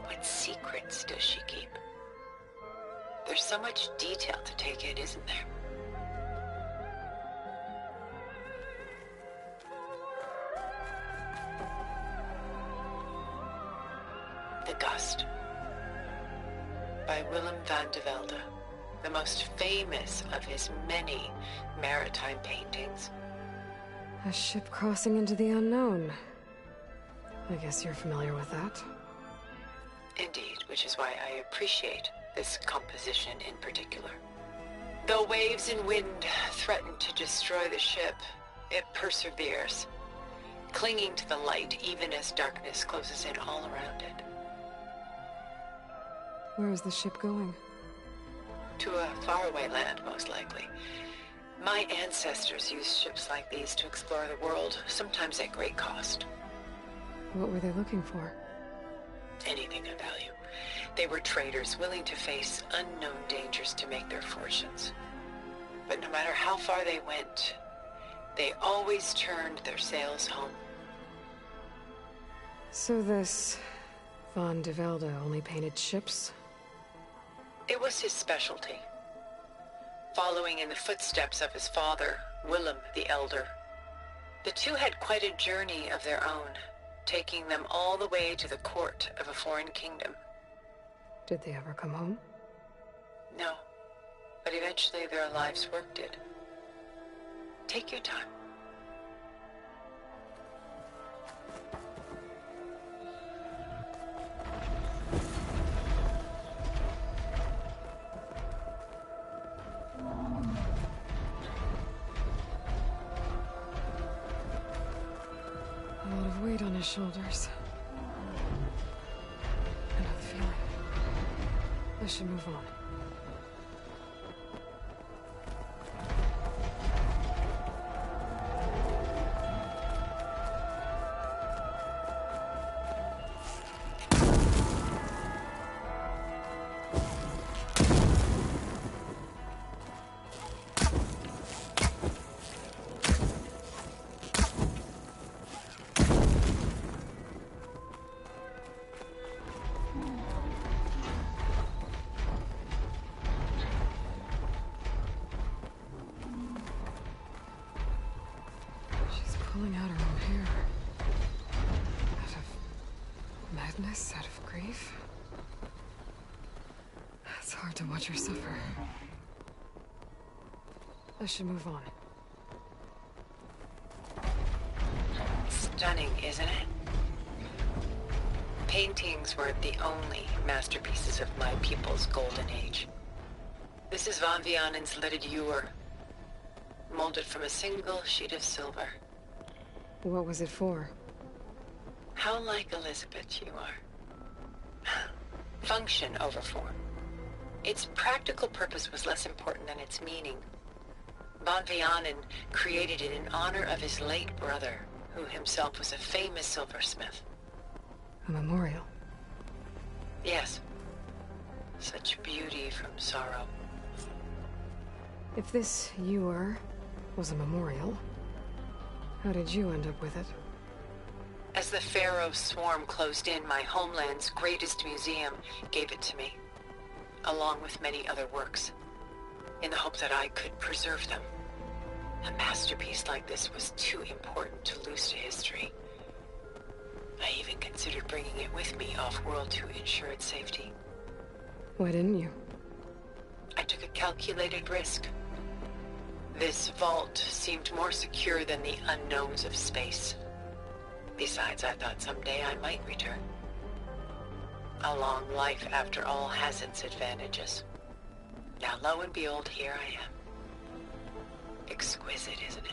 What secrets does she keep? There's so much detail to take in, isn't there? The Gust by Willem van de Velde, the most famous of his many maritime paintings. A ship crossing into the unknown. I guess you're familiar with that. Indeed, which is why I appreciate this composition in particular. Though waves and wind threaten to destroy the ship, it perseveres, clinging to the light even as darkness closes in all around it. Where is the ship going? To a faraway land, most likely. My ancestors used ships like these to explore the world, sometimes at great cost. What were they looking for? Anything of value. They were traders willing to face unknown dangers to make their fortunes. But no matter how far they went, they always turned their sails home. So this Van de Velde only painted ships? It was his specialty. Following in the footsteps of his father, Willem the Elder. The two had quite a journey of their own, taking them all the way to the court of a foreign kingdom. Did they ever come home? No, but eventually their lives worked it. Take your time. A lot of weight on his shoulders. I know the feeling. I should move on. Pulling out her own hair. Out of madness, out of grief. It's hard to watch her suffer. I should move on. Stunning, isn't it? Paintings weren't the only masterpieces of my people's golden age. This is Van Vianen's lidded ewer, molded from a single sheet of silver. What was it for? How like Elizabeth you are. Function over form. Its practical purpose was less important than its meaning. Van Vianen created it in honor of his late brother, who himself was a famous silversmith. A memorial? Yes. Such beauty from sorrow. If this ewer was a memorial, how did you end up with it? As the Pharaoh swarm closed in, my homeland's greatest museum gave it to me, along with many other works, in the hope that I could preserve them. A masterpiece like this was too important to lose to history. I even considered bringing it with me off-world to ensure its safety. Why didn't you? I took a calculated risk. This vault seemed more secure than the unknowns of space. Besides, I thought someday I might return. A long life, after all, has its advantages. Now, lo and behold, here I am. Exquisite, isn't it?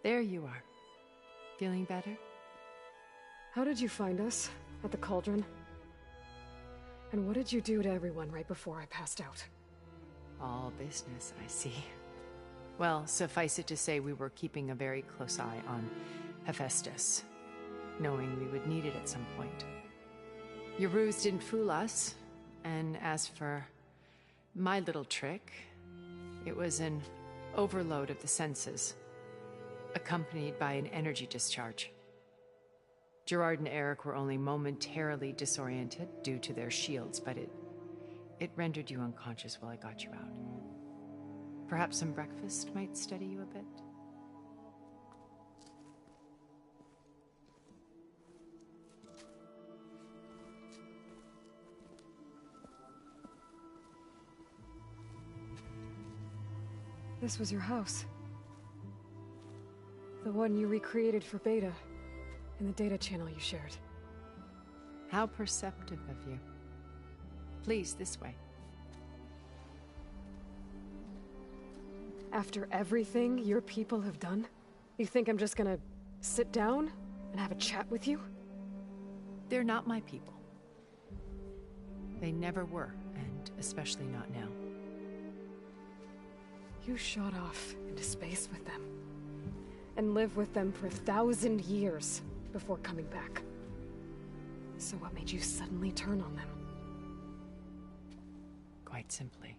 There you are. Feeling better? How did you find us? At the Cauldron? And what did you do to everyone right before I passed out? All business, I see. Well, suffice it to say we were keeping a very close eye on Hephaestus, knowing we would need it at some point. Your ruse didn't fool us, and as for my little trick, it was an overload of the senses, accompanied by an energy discharge. Gerard and Eric were only momentarily disoriented due to their shields, but it rendered you unconscious while I got you out. Perhaps some breakfast might steady you a bit? This was your house. The one you recreated for Beta, in the data channel you shared. How perceptive of you. Please, this way. After everything your people have done, you think I'm just gonna sit down and have a chat with you? They're not my people. They never were, and especially not now. You shot off into space with them, and lived with them for 1,000 years before coming back. So what made you suddenly turn on them? Quite simply,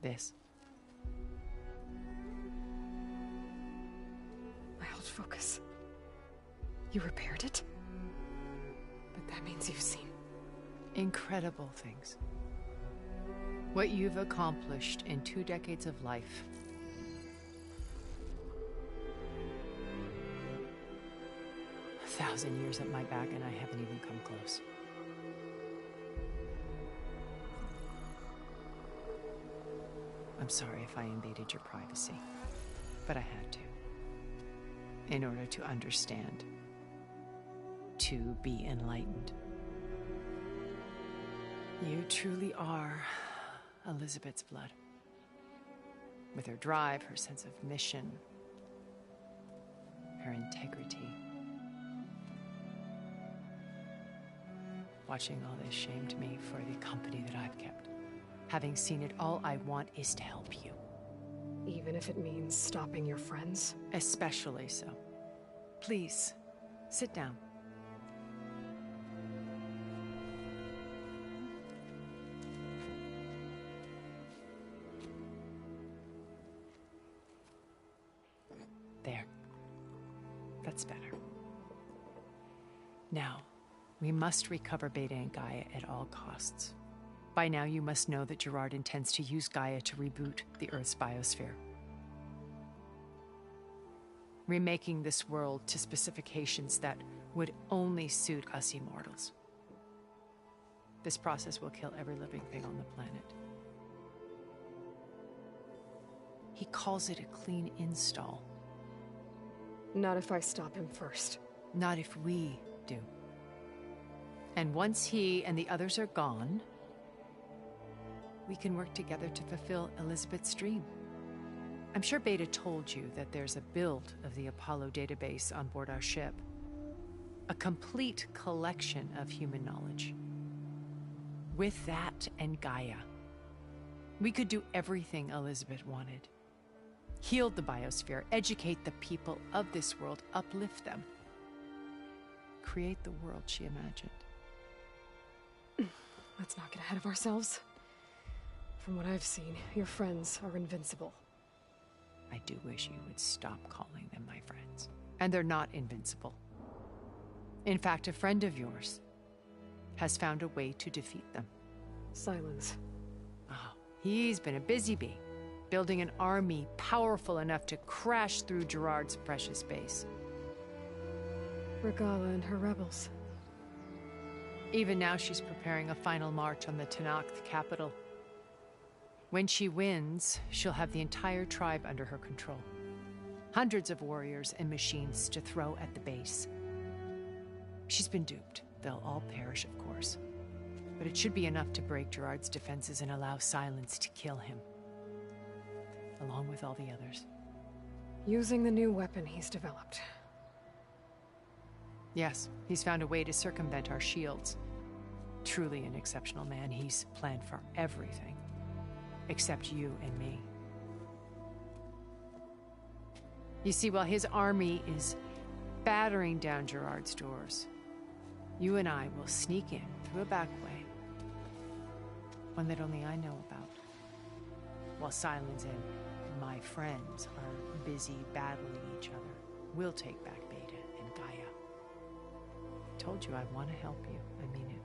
this. My old focus. You repaired it? But that means you've seen incredible things. What you've accomplished in 2 decades of life. A 1,000 years at my back, and I haven't even come close. I'm sorry if I invaded your privacy, but I had to. In order to understand. To be enlightened. You truly are Elizabeth's blood. With her drive, her sense of mission, her integrity. Watching all this shamed me for the company that I've kept. Having seen it, all I want is to help you. Even if it means stopping your friends? Especially so. Please, sit down. There. That's better. Now, we must recover Beta and Gaia at all costs. By now, you must know that Gerard intends to use Gaia to reboot the Earth's biosphere. Remaking this world to specifications that would only suit us immortals. This process will kill every living thing on the planet. He calls it a clean install. Not if I stop him first. Not if we do. And once he and the others are gone, we can work together to fulfill Elizabeth's dream. I'm sure Beta told you that there's a build of the Apollo database on board our ship. A complete collection of human knowledge. With that and Gaia, we could do everything Elizabeth wanted. Heal the biosphere, educate the people of this world, uplift them. Create the world she imagined. Let's not get ahead of ourselves. From what I've seen, your friends are invincible. I do wish you would stop calling them my friends. And they're not invincible. In fact, a friend of yours has found a way to defeat them. Silence. Oh, he's been a busy bee, building an army powerful enough to crash through Gerard's precious base. Regala and her rebels. Even now, she's preparing a final march on the Tenakth capital. When she wins, she'll have the entire tribe under her control. Hundreds of warriors and machines to throw at the base. She's been duped. They'll all perish, of course. But it should be enough to break Gerard's defenses and allow Silence to kill him. Along with all the others. Using the new weapon he's developed. Yes, he's found a way to circumvent our shields. Truly an exceptional man. He's planned for everything. Except you and me. You see, while his army is battering down Gerard's doors, you and I will sneak in through a back way. One that only I know about. While Silence and my friends are busy battling each other, we'll take back Beta and Gaia. I told you I want to help you. I mean it.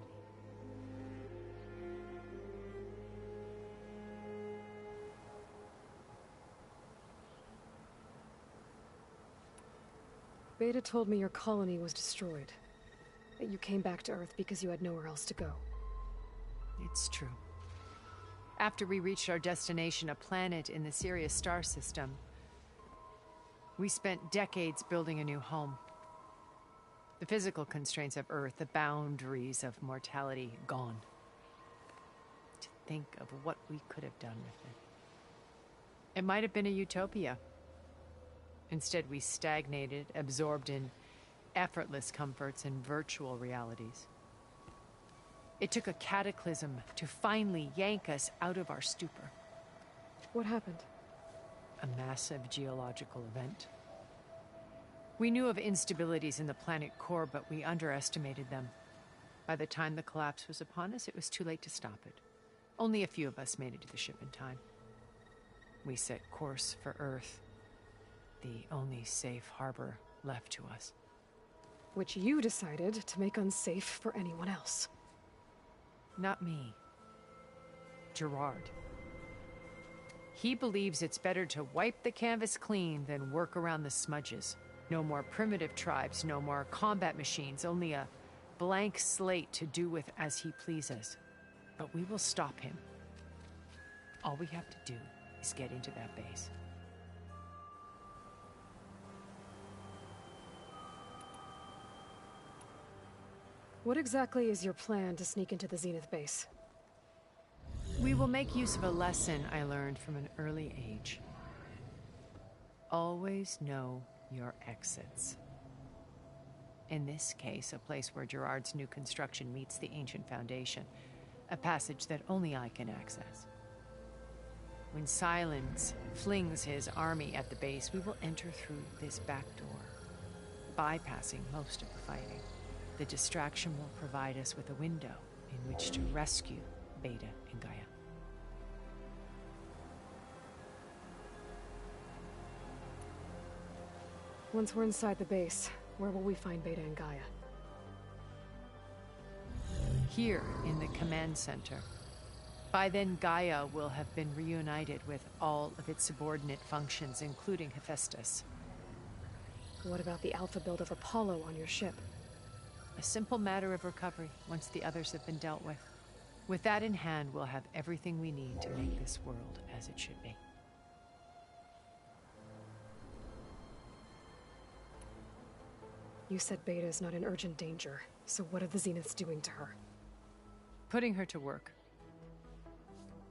Beta told me your colony was destroyed. That you came back to Earth because you had nowhere else to go. It's true. After we reached our destination, a planet in the Sirius star system, we spent decades building a new home. The physical constraints of Earth, the boundaries of mortality, gone. To think of what we could have done with it. It might have been a utopia. Instead, we stagnated, absorbed in effortless comforts and virtual realities. It took a cataclysm to finally yank us out of our stupor. What happened? A massive geological event. We knew of instabilities in the planet core, but we underestimated them. By the time the collapse was upon us, it was too late to stop it. Only a few of us made it to the ship in time. We set course for Earth, the only safe harbor left to us. Which you decided to make unsafe for anyone else. Not me. Gerard. He believes it's better to wipe the canvas clean than work around the smudges. No more primitive tribes, no more combat machines, only a blank slate to do with as he pleases. But we will stop him. All we have to do is get into that base. What exactly is your plan to sneak into the Zenith base? We will make use of a lesson I learned from an early age. Always know your exits. In this case, a place where Gerard's new construction meets the ancient foundation, a passage that only I can access. When Silence flings his army at the base, we will enter through this back door, bypassing most of the fighting. The distraction will provide us with a window in which to rescue Beta and Gaia. Once we're inside the base, where will we find Beta and Gaia? Here in the command center. By then, Gaia will have been reunited with all of its subordinate functions, including Hephaestus. What about the alpha build of Apollo on your ship? A simple matter of recovery once the others have been dealt with. With that in hand, we'll have everything we need to make this world as it should be. You said Beta is not in urgent danger, so what are the Zeniths doing to her? Putting her to work.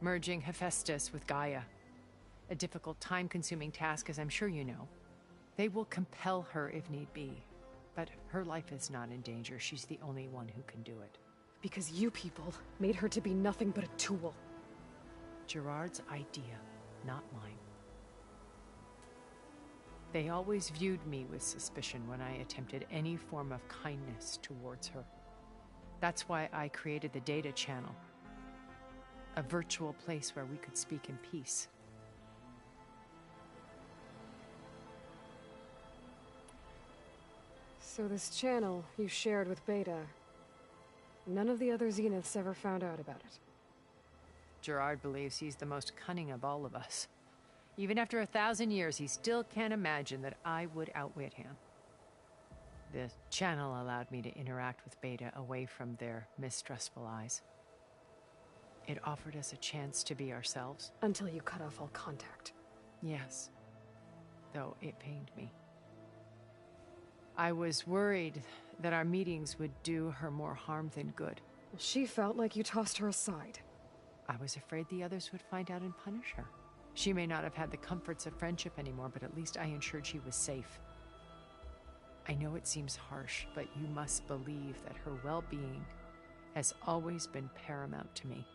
Merging Hephaestus with Gaia. A difficult, time-consuming task, as I'm sure you know. They will compel her if need be. But her life is not in danger. She's the only one who can do it. Because you people made her to be nothing but a tool. Gerard's idea, not mine. They always viewed me with suspicion when I attempted any form of kindness towards her. That's why I created the data channel. A virtual place where we could speak in peace. So this channel you shared with Beta, none of the other Zeniths ever found out about it? Gerard believes he's the most cunning of all of us. Even after 1,000 years, he still can't imagine that I would outwit him. The channel allowed me to interact with Beta away from their mistrustful eyes. It offered us a chance to be ourselves. Until you cut off all contact. Yes, though it pained me. I was worried that our meetings would do her more harm than good. She felt like you tossed her aside. I was afraid the others would find out and punish her. She may not have had the comforts of friendship anymore, but at least I ensured she was safe. I know it seems harsh, but you must believe that her well-being has always been paramount to me.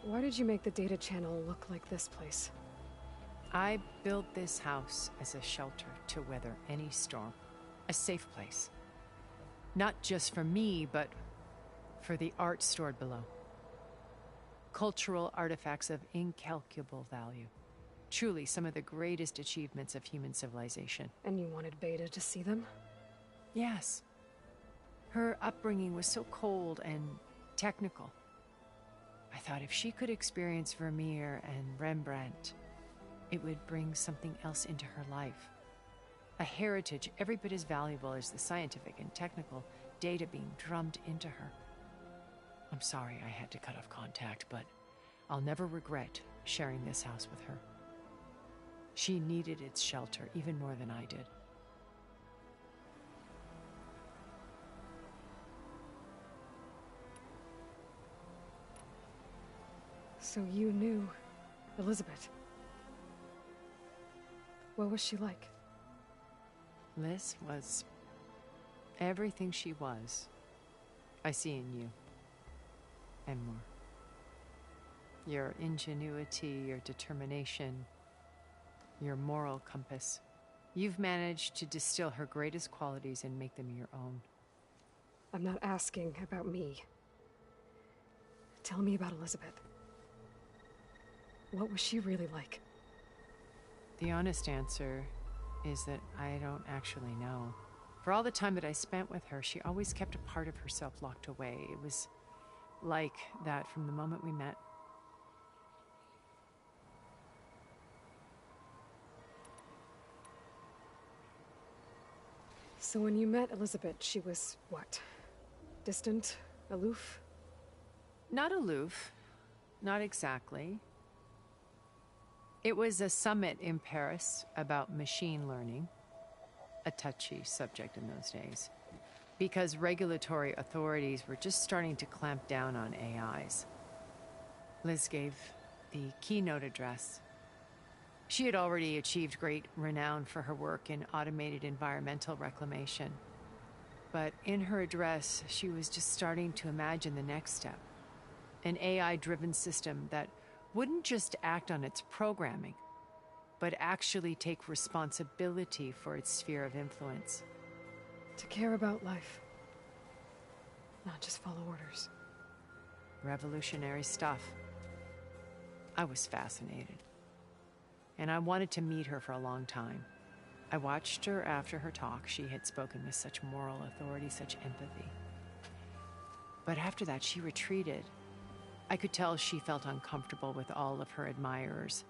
Why did you make the data channel look like this place? I built this house as a shelter to weather any storm. A safe place. Not just for me, but for the art stored below. Cultural artifacts of incalculable value. Truly some of the greatest achievements of human civilization. And you wanted Beta to see them? Yes. Her upbringing was so cold and technical. I thought if she could experience Vermeer and Rembrandt, it would bring something else into her life. A heritage every bit as valuable as the scientific and technical data being drummed into her. I'm sorry I had to cut off contact, but I'll never regret sharing this house with her. She needed its shelter even more than I did. So you knew Elizabeth. What was she like? Liz was everything she was. I see in you. And more. Your ingenuity, your determination, your moral compass. You've managed to distill her greatest qualities and make them your own. I'm not asking about me. Tell me about Elizabeth. What was she really like? The honest answer is that I don't actually know. For all the time that I spent with her, she always kept a part of herself locked away. It was like that from the moment we met. So when you met Elizabeth, she was what? Distant? Aloof? Not aloof. Not exactly. It was a summit in Paris about machine learning, a touchy subject in those days, because regulatory authorities were just starting to clamp down on AIs. Liz gave the keynote address. She had already achieved great renown for her work in automated environmental reclamation. But in her address, she was just starting to imagine the next step, an AI-driven system that wouldn't just act on its programming, but actually take responsibility for its sphere of influence. To care about life, not just follow orders. Revolutionary stuff. I was fascinated. And I wanted to meet her for a long time. I watched her after her talk. She had spoken with such moral authority, such empathy. But after that, she retreated. I could tell she felt uncomfortable with all of her admirers.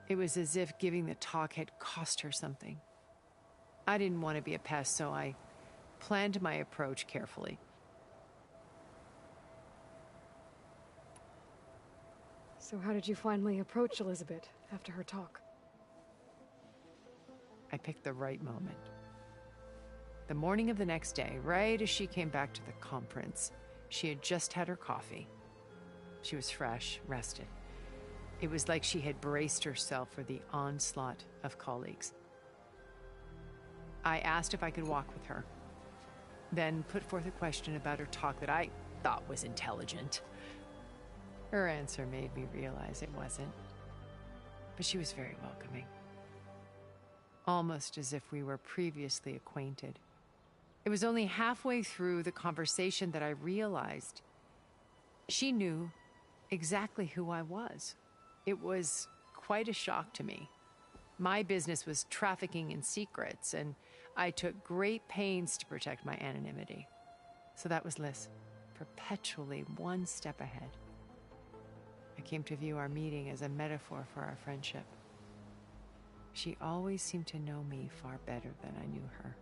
It was as if giving the talk had cost her something. I didn't want to be a pest, so I planned my approach carefully. So how did you finally approach Elizabeth after her talk? I picked the right moment. The morning of the next day, right as she came back to the conference, she had just had her coffee. She was fresh, rested. It was like she had braced herself for the onslaught of colleagues. I asked if I could walk with her, then put forth a question about her talk that I thought was intelligent. Her answer made me realize it wasn't, but she was very welcoming. Almost as if we were previously acquainted. It was only halfway through the conversation that I realized she knew exactly who I was. It was quite a shock to me. My business was trafficking in secrets, and I took great pains to protect my anonymity. So that was Liz, perpetually one step ahead. I came to view our meeting as a metaphor for our friendship. She always seemed to know me far better than I knew her.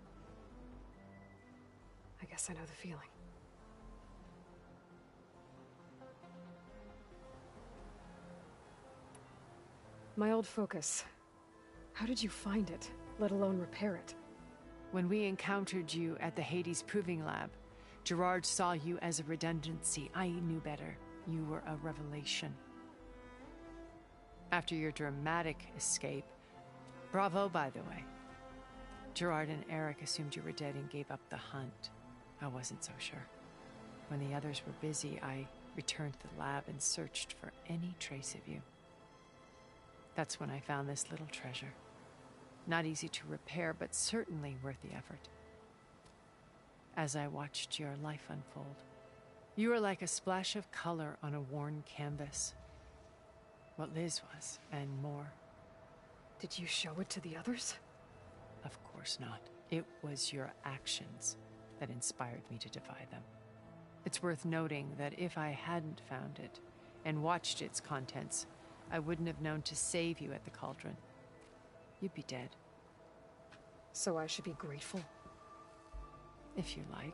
I guess I know the feeling. My old focus. How did you find it, let alone repair it? When we encountered you at the Hades Proving Lab, Gerard saw you as a redundancy. I knew better. You were a revelation. After your dramatic escape, bravo, by the way. Gerard and Eric assumed you were dead and gave up the hunt. I wasn't so sure. When the others were busy, I returned to the lab and searched for any trace of you. That's when I found this little treasure. Not easy to repair, but certainly worth the effort. As I watched your life unfold, you were like a splash of color on a worn canvas. What Liz was, and more. Did you show it to the others? Of course not. It was your actions that inspired me to defy them. It's worth noting that if I hadn't found it and watched its contents, I wouldn't have known to save you at the Cauldron. You'd be dead. So I should be grateful? If you like.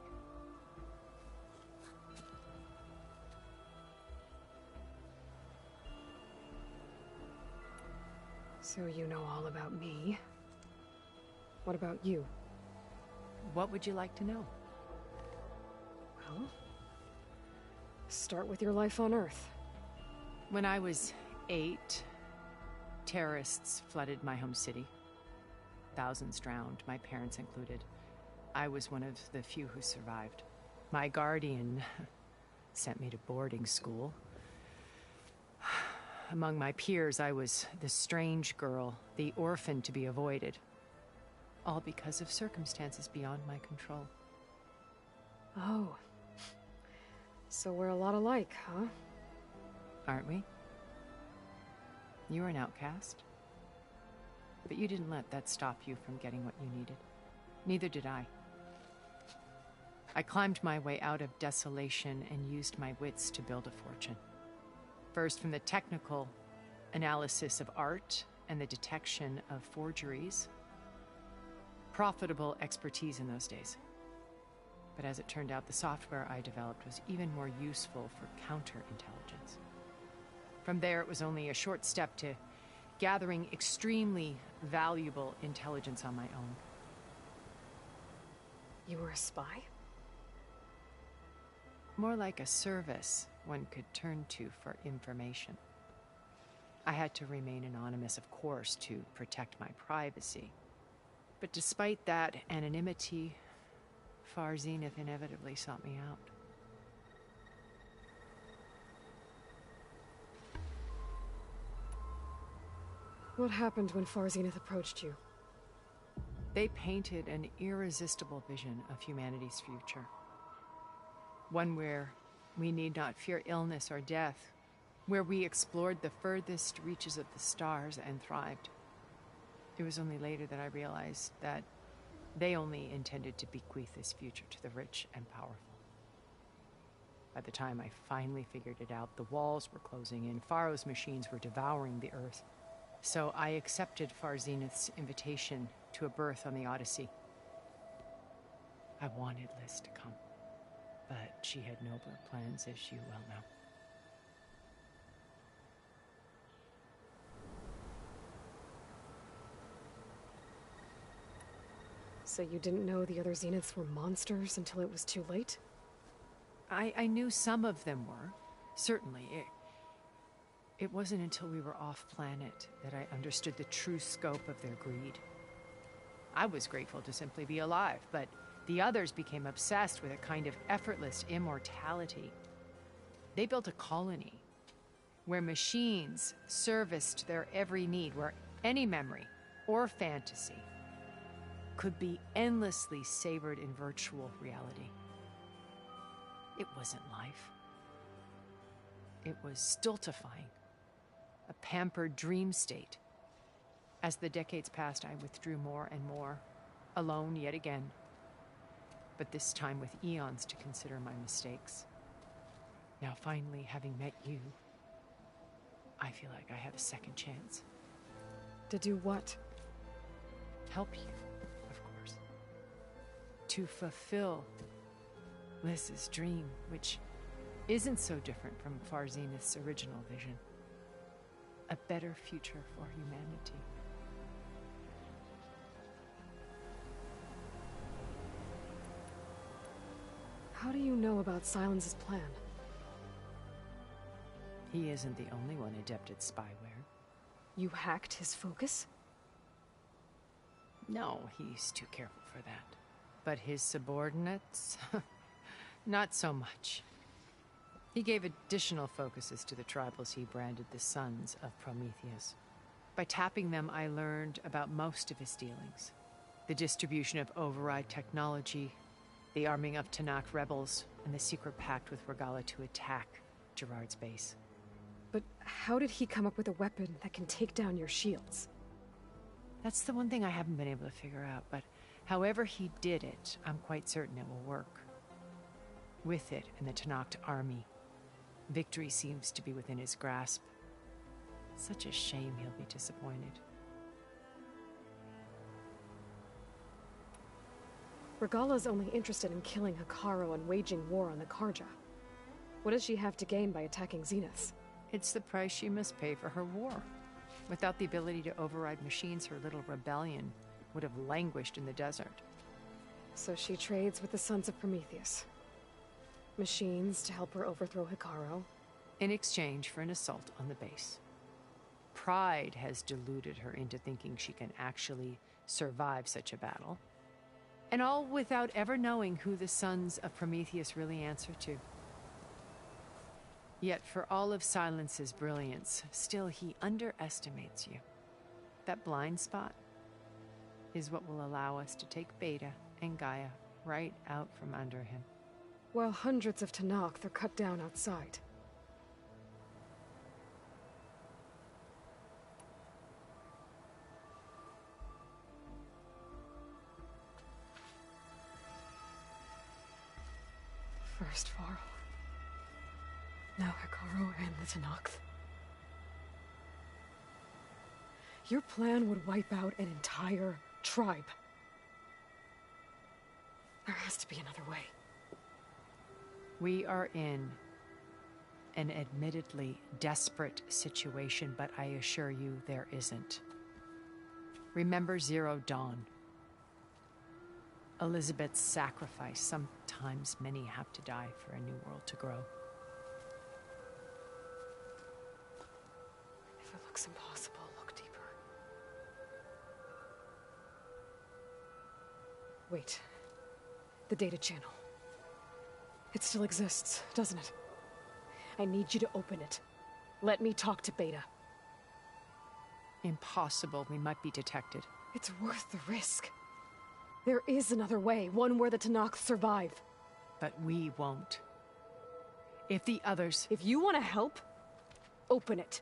So you know all about me. What about you? What would you like to know? Well, start with your life on Earth. When I was 8, terrorists flooded my home city. Thousands drowned, my parents included. I was one of the few who survived. My guardian sent me to boarding school. Among my peers, I was the strange girl, the orphan to be avoided. All because of circumstances beyond my control. Oh. So we're a lot alike, huh? Aren't we? You were an outcast. But you didn't let that stop you from getting what you needed. Neither did I. I climbed my way out of desolation and used my wits to build a fortune. First, from the technical analysis of art and the detection of forgeries. Profitable expertise in those days. But as it turned out, the software I developed was even more useful for counterintelligence. From there, it was only a short step to gathering extremely valuable intelligence on my own. You were a spy? More like a service one could turn to for information. I had to remain anonymous, of course, to protect my privacy. But despite that anonymity, Far Zenith inevitably sought me out. What happened when Far Zenith approached you? They painted an irresistible vision of humanity's future. One where we need not fear illness or death, where we explored the furthest reaches of the stars and thrived. It was only later that I realized that they only intended to bequeath this future to the rich and powerful. By the time I finally figured it out, the walls were closing in, Pharaoh's machines were devouring the Earth. So I accepted Far Zenith's invitation to a berth on the Odyssey. I wanted Liz to come, but she had nobler plans, as you well know. So you didn't know the other Zeniths were monsters until it was too late? I knew some of them were, certainly. It wasn't until we were off-planet that I understood the true scope of their greed. I was grateful to simply be alive, but the others became obsessed with a kind of effortless immortality. They built a colony where machines serviced their every need, where any memory or fantasy could be endlessly savored in virtual reality. It wasn't life. It was stultifying, a pampered dream state. As the decades passed, I withdrew more and more, alone yet again, but this time with eons to consider my mistakes. Now finally, having met you, I feel like I have a second chance. To do what? Help you, of course. To fulfill Liz's dream, which isn't so different from Far Zenith's original vision. A better future for humanity. How do you about Silence's plan? He isn't the only one adept at spyware. You hacked his focus? No, he's too careful for that. But his subordinates? Not so much. He gave additional focuses to the tribals he branded the Sons of Prometheus. By tapping them, I learned about most of his dealings. The distribution of override technology, the arming of Tanakh rebels, and the secret pact with Regala to attack Gerard's base. But how did he come up with a weapon that can take down your shields? That's the one thing I haven't been able to figure out, but however he did it, I'm quite certain it will work. With it and the Tanakh army, victory seems to be within his grasp. Such a shame he'll be disappointed. Regala's only interested in killing Hekarro and waging war on the Karja. What does she have to gain by attacking Zenith? It's the price she must pay for her war. Without the ability to override machines, her little rebellion would have languished in the desert. So she trades with the Sons of Prometheus. Machines to help her overthrow Hekarro. In exchange for an assault on the base. Pride has deluded her into thinking she can actually survive such a battle. And all without ever knowing who the Sons of Prometheus really answer to. Yet for all of Silence's brilliance, still he underestimates you. That blind spot is what will allow us to take Beta and Gaia right out from under him. While hundreds of Tanakh are cut down outside. First Varl. Now Hekarro and the Tanakh. Your plan would wipe out an entire tribe. There has to be another way. We are in an admittedly desperate situation, but I assure you there isn't. Remember Zero Dawn. Elizabeth's sacrifice. Sometimes many have to die for a new world to grow. If it looks impossible, look deeper. Wait. The data channel. It still exists, doesn't it? I need you to open it. Let me talk to Beta. Impossible. We might be detected. It's worth the risk. There is another way, one where the Tanakh survive. But we won't. If the others... If you want to help, open it.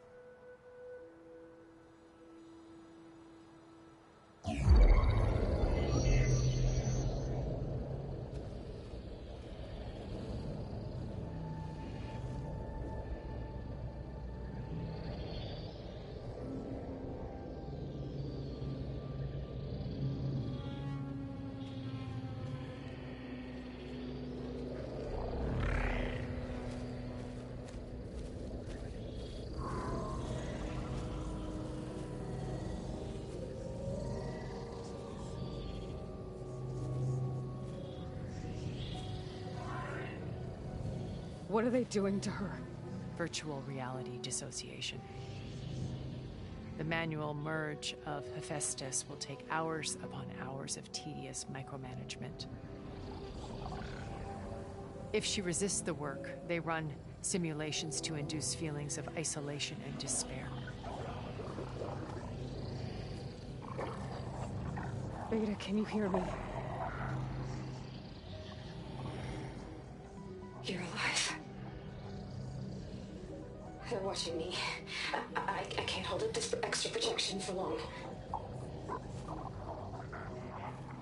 What are they doing to her? Virtual reality dissociation. The manual merge of Hephaestus will take hours upon hours of tedious micromanagement. If she resists the work, they run simulations to induce feelings of isolation and despair. Beta, can you hear me? You're alive. They're watching me. I can't hold up this extra protection for long.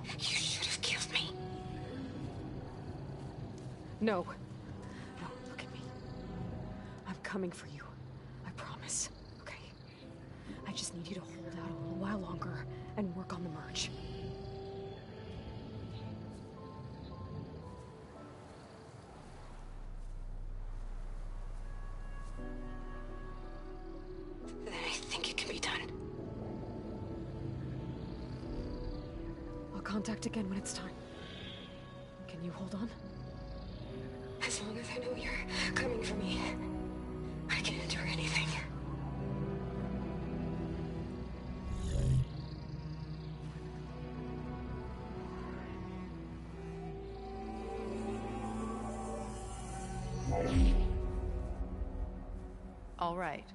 You should have killed me. No. No, look at me. I'm coming for you. I promise. Okay? I just need you to hold out a little while longer and work on the merge. Then I think it can be done. I'll contact again when it's time. Can you hold on? As I know you're coming for me. I can endure anything. All right.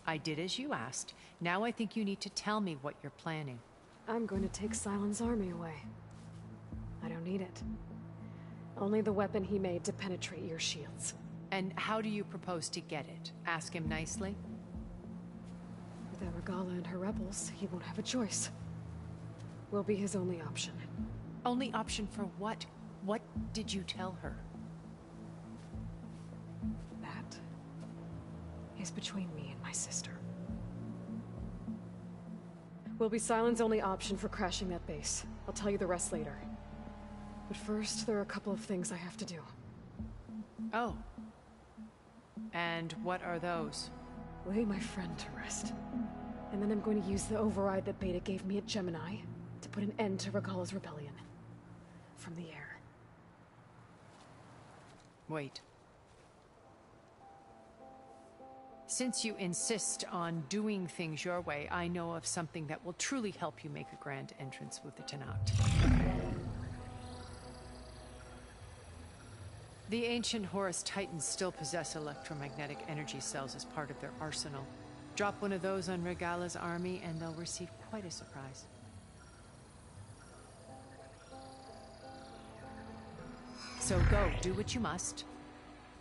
I did as you asked. Now I think you need to tell me what you're planning. I'm going to take Silent's army away. I don't need it. Only the weapon he made to penetrate your shields. And how do you propose to get it? Ask him nicely? Without Regala and her rebels, he won't have a choice. We'll be his only option. Only option for what? What did you tell her? That is between me and my sister. Will be Silent's only option for crashing that base. I'll tell you the rest later. But first, there are a couple of things I have to do. Oh. And what are those? Lay my friend to rest. And then I'm going to use the override that Beta gave me at Gemini to put an end to Regala's rebellion. From the air. Wait. Since you insist on doing things your way, I know of something that will truly help you make a grand entrance with the Tenakth. The ancient Horus Titans still possess electromagnetic energy cells as part of their arsenal. Drop one of those on Regala's army and they'll receive quite a surprise. So go, do what you must.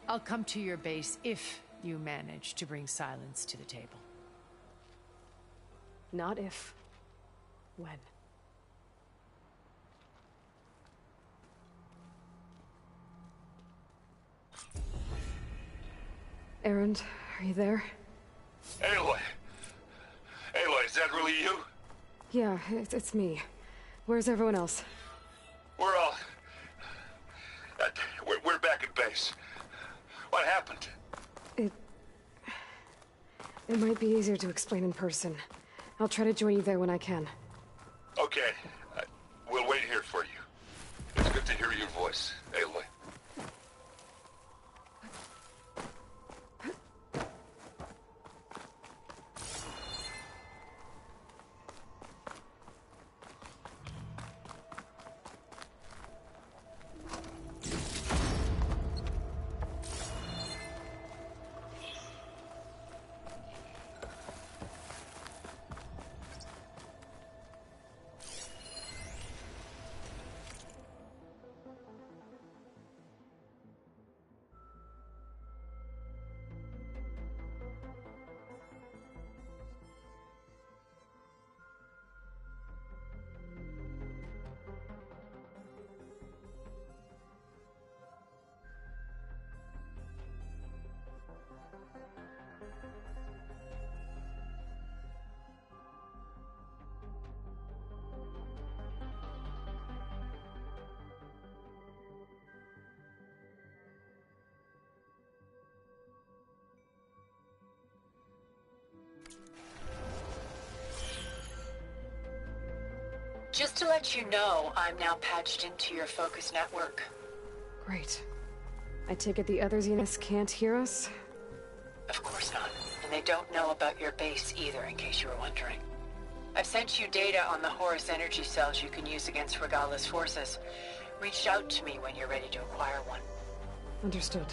I'll come to your base if you manage to bring Silence to the table. Not if. When. Erend, are you there? Aloy! Aloy, is that really you? Yeah, it's me. Where's everyone else? We're all... we're back at base. What happened? It might be easier to explain in person. I'll try to join you there when I can. Okay. We'll wait here for you. It's good to hear your voice, Aloy. Just to let you know, I'm now patched into your focus network. Great. I take it the other Zeniths can't hear us? Of course not. And they don't know about your base either, in case you were wondering. I've sent you data on the Horus energy cells you can use against Regala's forces. Reach out to me when you're ready to acquire one. Understood.